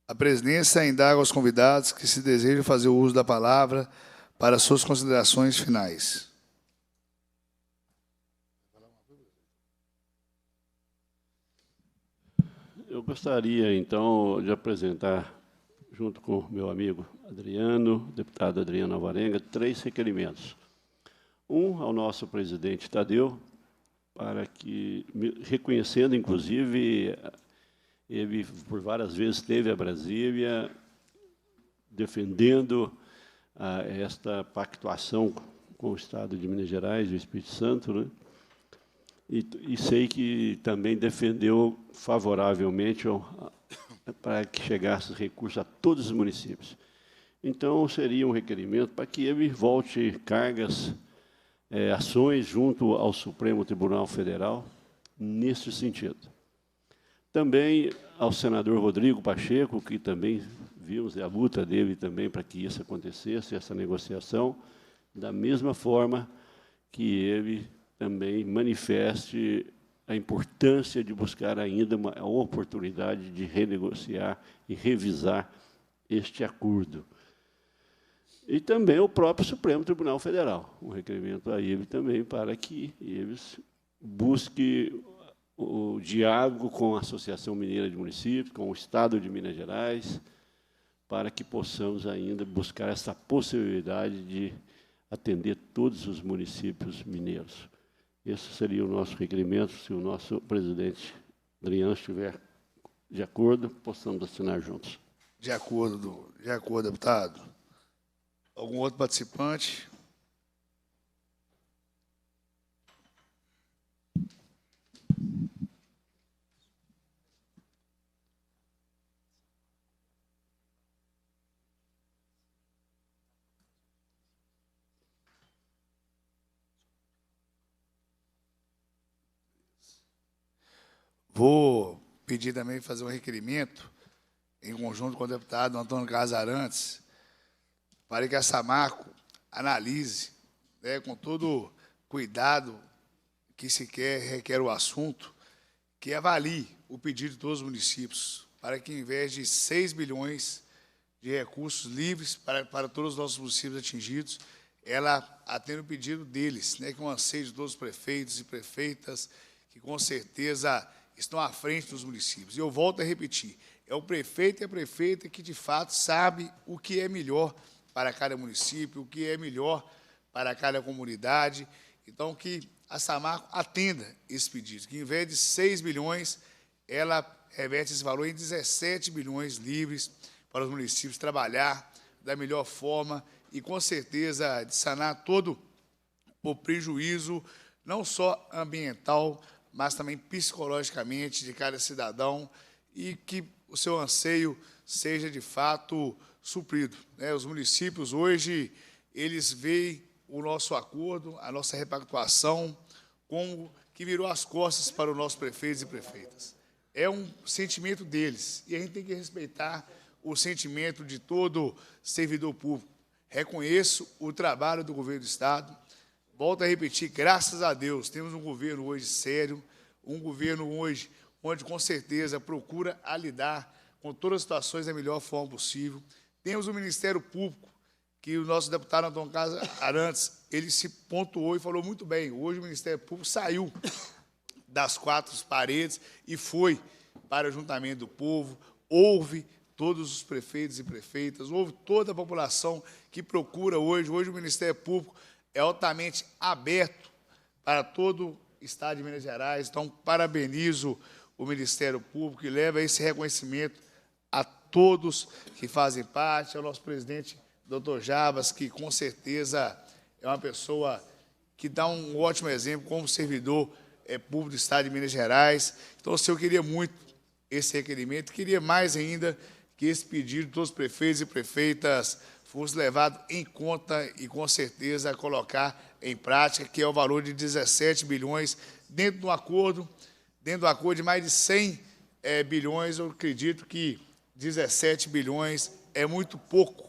S3: A presidência indaga aos convidados que se desejam fazer o uso da palavra para suas considerações finais.
S2: Eu gostaria, então, de apresentar, junto com o meu amigo Adriano, deputado Adriano Alvarenga, 3 requerimentos. Um ao nosso presidente Tadeu, para que, reconhecendo, inclusive, ele por várias vezes esteve a Brasília defendendo esta pactuação com o Estado de Minas Gerais e o Espírito Santo, né? E sei que também defendeu favoravelmente para que chegasse recursos a todos os municípios. Então, seria um requerimento para que ele volte cargas, ações junto ao Supremo Tribunal Federal, nesse sentido. Também ao senador Rodrigo Pacheco, que também vimos a luta dele também para que isso acontecesse, essa negociação, da mesma forma que ele também manifeste a importância de buscar ainda uma oportunidade de renegociar e revisar este acordo. E também o próprio Supremo Tribunal Federal, um requerimento a ele também para que eles busquem o diálogo com a Associação Mineira de Municípios, com o Estado de Minas Gerais, para que possamos ainda buscar essa possibilidade de atender todos os municípios mineiros. Esse seria o nosso requerimento, se o nosso presidente Adriano estiver de acordo, possamos assinar juntos.
S3: De acordo, deputado. Algum outro participante? Vou pedir também fazer um requerimento, em conjunto com o deputado Antônio Carlos Arantes, para que a Samarco analise, né, com todo cuidado que se requer o assunto, que avalie o pedido de todos os municípios, para que, em vez de 6 bilhões de recursos livres para todos os nossos municípios atingidos, ela atenda o pedido deles, né, que é um anseio de todos os prefeitos e prefeitas, que, com certeza, estão à frente dos municípios. E eu volto a repetir, é o prefeito e a prefeita que, de fato, sabe o que é melhor para cada município, o que é melhor para cada comunidade. Então, que a Samarco atenda esse pedido, que, em vez de 6 bilhões, ela reverte esse valor em 17 bilhões livres para os municípios trabalhar da melhor forma e, com certeza, de sanar todo o prejuízo, não só ambiental, mas também psicologicamente de cada cidadão, e que o seu anseio seja, de fato, suprido, né? Os municípios, hoje, eles veem o nosso acordo, a nossa repactuação, como que virou as costas para os nossos prefeitos e prefeitas. É um sentimento deles, e a gente tem que respeitar o sentimento de todo servidor público. Reconheço o trabalho do governo do Estado. Volto a repetir, graças a Deus, temos um governo hoje sério, um governo hoje onde, com certeza, procura lidar com todas as situações da melhor forma possível. Temos o Ministério Público, que o nosso deputado Antônio Carlos Arantes, ele se pontuou e falou muito bem. Hoje o Ministério Público saiu das 4 paredes e foi para o ajuntamento do povo, ouve todos os prefeitos e prefeitas, ouve toda a população que procura hoje. Hoje o Ministério Público é altamente aberto para todo o Estado de Minas Gerais. Então, parabenizo o Ministério Público e leva esse reconhecimento a todos que fazem parte, ao nosso presidente, doutor Jabas, que, com certeza, é uma pessoa que dá um ótimo exemplo como servidor público do Estado de Minas Gerais. Então, o senhor queria muito esse requerimento, queria mais ainda que esse pedido de todos os prefeitos e prefeitas fosse levado em conta e, com certeza, colocar em prática, que é o valor de 17 bilhões, dentro do acordo de mais de 100 bilhões. Eu acredito que 17 bilhões é muito pouco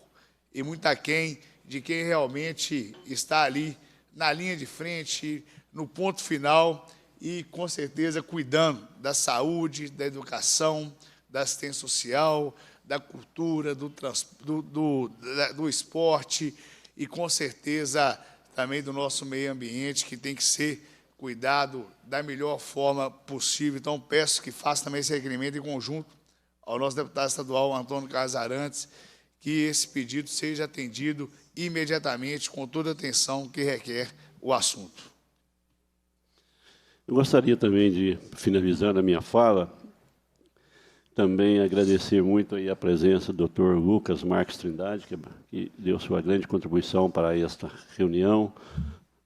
S3: e muito aquém de quem realmente está ali na linha de frente, no ponto final, e, com certeza, cuidando da saúde, da educação, da assistência social, da cultura, do esporte e, com certeza, também do nosso meio ambiente, que tem que ser cuidado da melhor forma possível. Então, peço que faça também esse requerimento em conjunto ao nosso deputado estadual, Antônio Carlos Arantes, que esse pedido seja atendido imediatamente, com toda a atenção que requer o assunto.
S2: Eu gostaria também de, finalizando a minha fala, também agradecer muito aí a presença do Dr. Lucas Marques Trindade, que deu sua grande contribuição para esta reunião,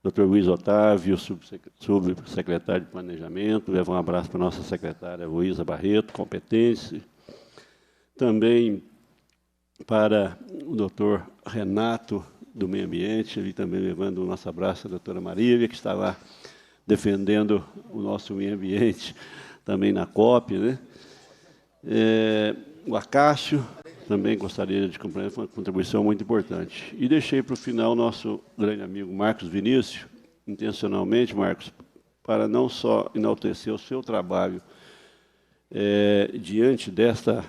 S2: Dr. Luiz Otávio, subsecretário de Planejamento, levo um abraço para a nossa secretária Luísa Barreto, competente, também para o doutor Renato, do Meio Ambiente, ele também levando o nosso abraço à doutora Marília, que está lá defendendo o nosso meio ambiente, também na COP, né? O Acácio, também gostaria de cumprimentar, foi uma contribuição muito importante. E deixei para o final o nosso grande amigo Marcos Vinícius, intencionalmente, Marcos, para não só enaltecer o seu trabalho diante destas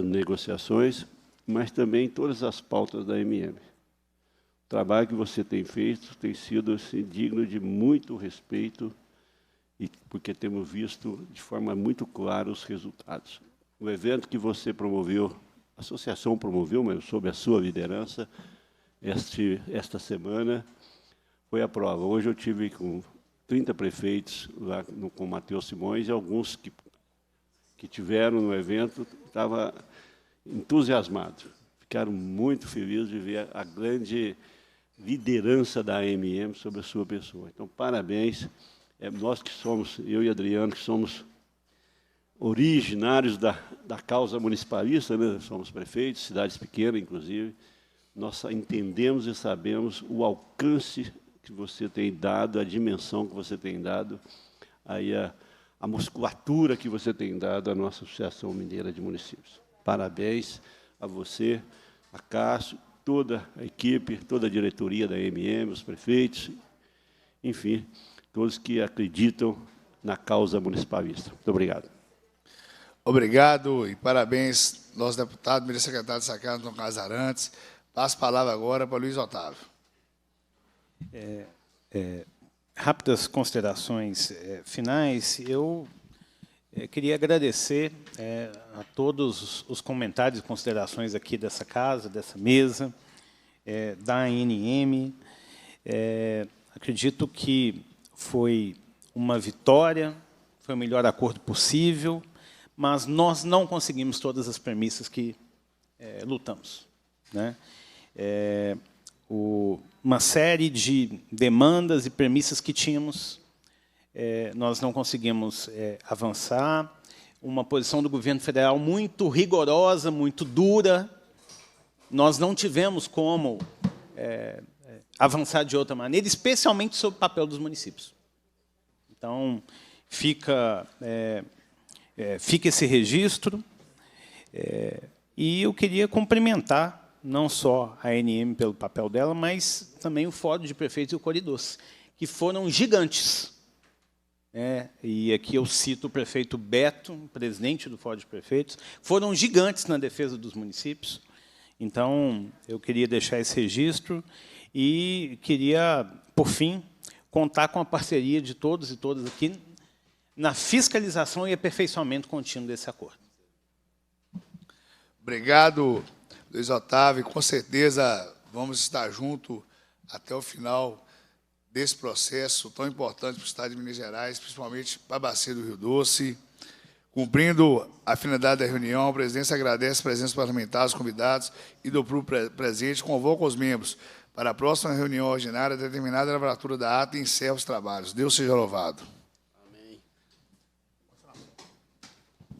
S2: negociações, mas também todas as pautas da MM. O trabalho que você tem feito tem sido assim, digno de muito respeito, porque temos visto de forma muito clara os resultados. O evento que você promoveu, a associação promoveu, mas sob a sua liderança, esta semana, foi a prova. Hoje eu tive com 30 prefeitos lá com o Matheus Simões, e alguns que tiveram no evento estavam entusiasmados. Ficaram muito felizes de ver a grande liderança da AMM sobre a sua pessoa. Então, parabéns. Nós que somos, eu e Adriano, que somos originários da causa municipalista, né? Somos prefeitos, cidades pequenas, inclusive, nós entendemos e sabemos o alcance que você tem dado, a dimensão que você tem dado, aí a musculatura que você tem dado à nossa Associação Mineira de Municípios. Parabéns a você, a Cássio, toda a equipe, toda a diretoria da AMM, os prefeitos, enfim, todos que acreditam na causa municipalista. Muito obrigado.
S3: Obrigado e parabéns, nosso deputado, ministro secretário de Sacana, Antônio Carlos Arantes. Passo a palavra agora para Luiz Otávio.
S4: Rápidas considerações finais. Eu queria agradecer a todos os comentários e considerações aqui dessa casa, dessa mesa, da ANM. Acredito que foi uma vitória, foi o melhor acordo possível, mas nós não conseguimos todas as premissas que lutamos, né? Uma série de demandas e premissas que tínhamos, nós não conseguimos avançar. Uma posição do governo federal muito rigorosa, muito dura. Nós não tivemos como avançar de outra maneira, especialmente sobre o papel dos municípios. Então, fica esse registro. E eu queria cumprimentar não só a ANM pelo papel dela, mas também o Fórum de Prefeitos e o Coridoce, que foram gigantes. E aqui eu cito o prefeito Beto, presidente do Fórum de Prefeitos, foram gigantes na defesa dos municípios. Então, eu queria deixar esse registro e queria, por fim, contar com a parceria de todos e todas aqui na fiscalização e aperfeiçoamento contínuo desse acordo.
S3: Obrigado, Luiz Otávio. Com certeza vamos estar juntos até o final desse processo tão importante para o Estado de Minas Gerais, principalmente para a Bacia do Rio Doce. Cumprindo a finalidade da reunião, a presidência agradece a presença dos parlamentares, convidados e do grupo presente, convoca os membros para a próxima reunião ordinária determinada na lavratura da ata e encerra os trabalhos. Deus seja louvado.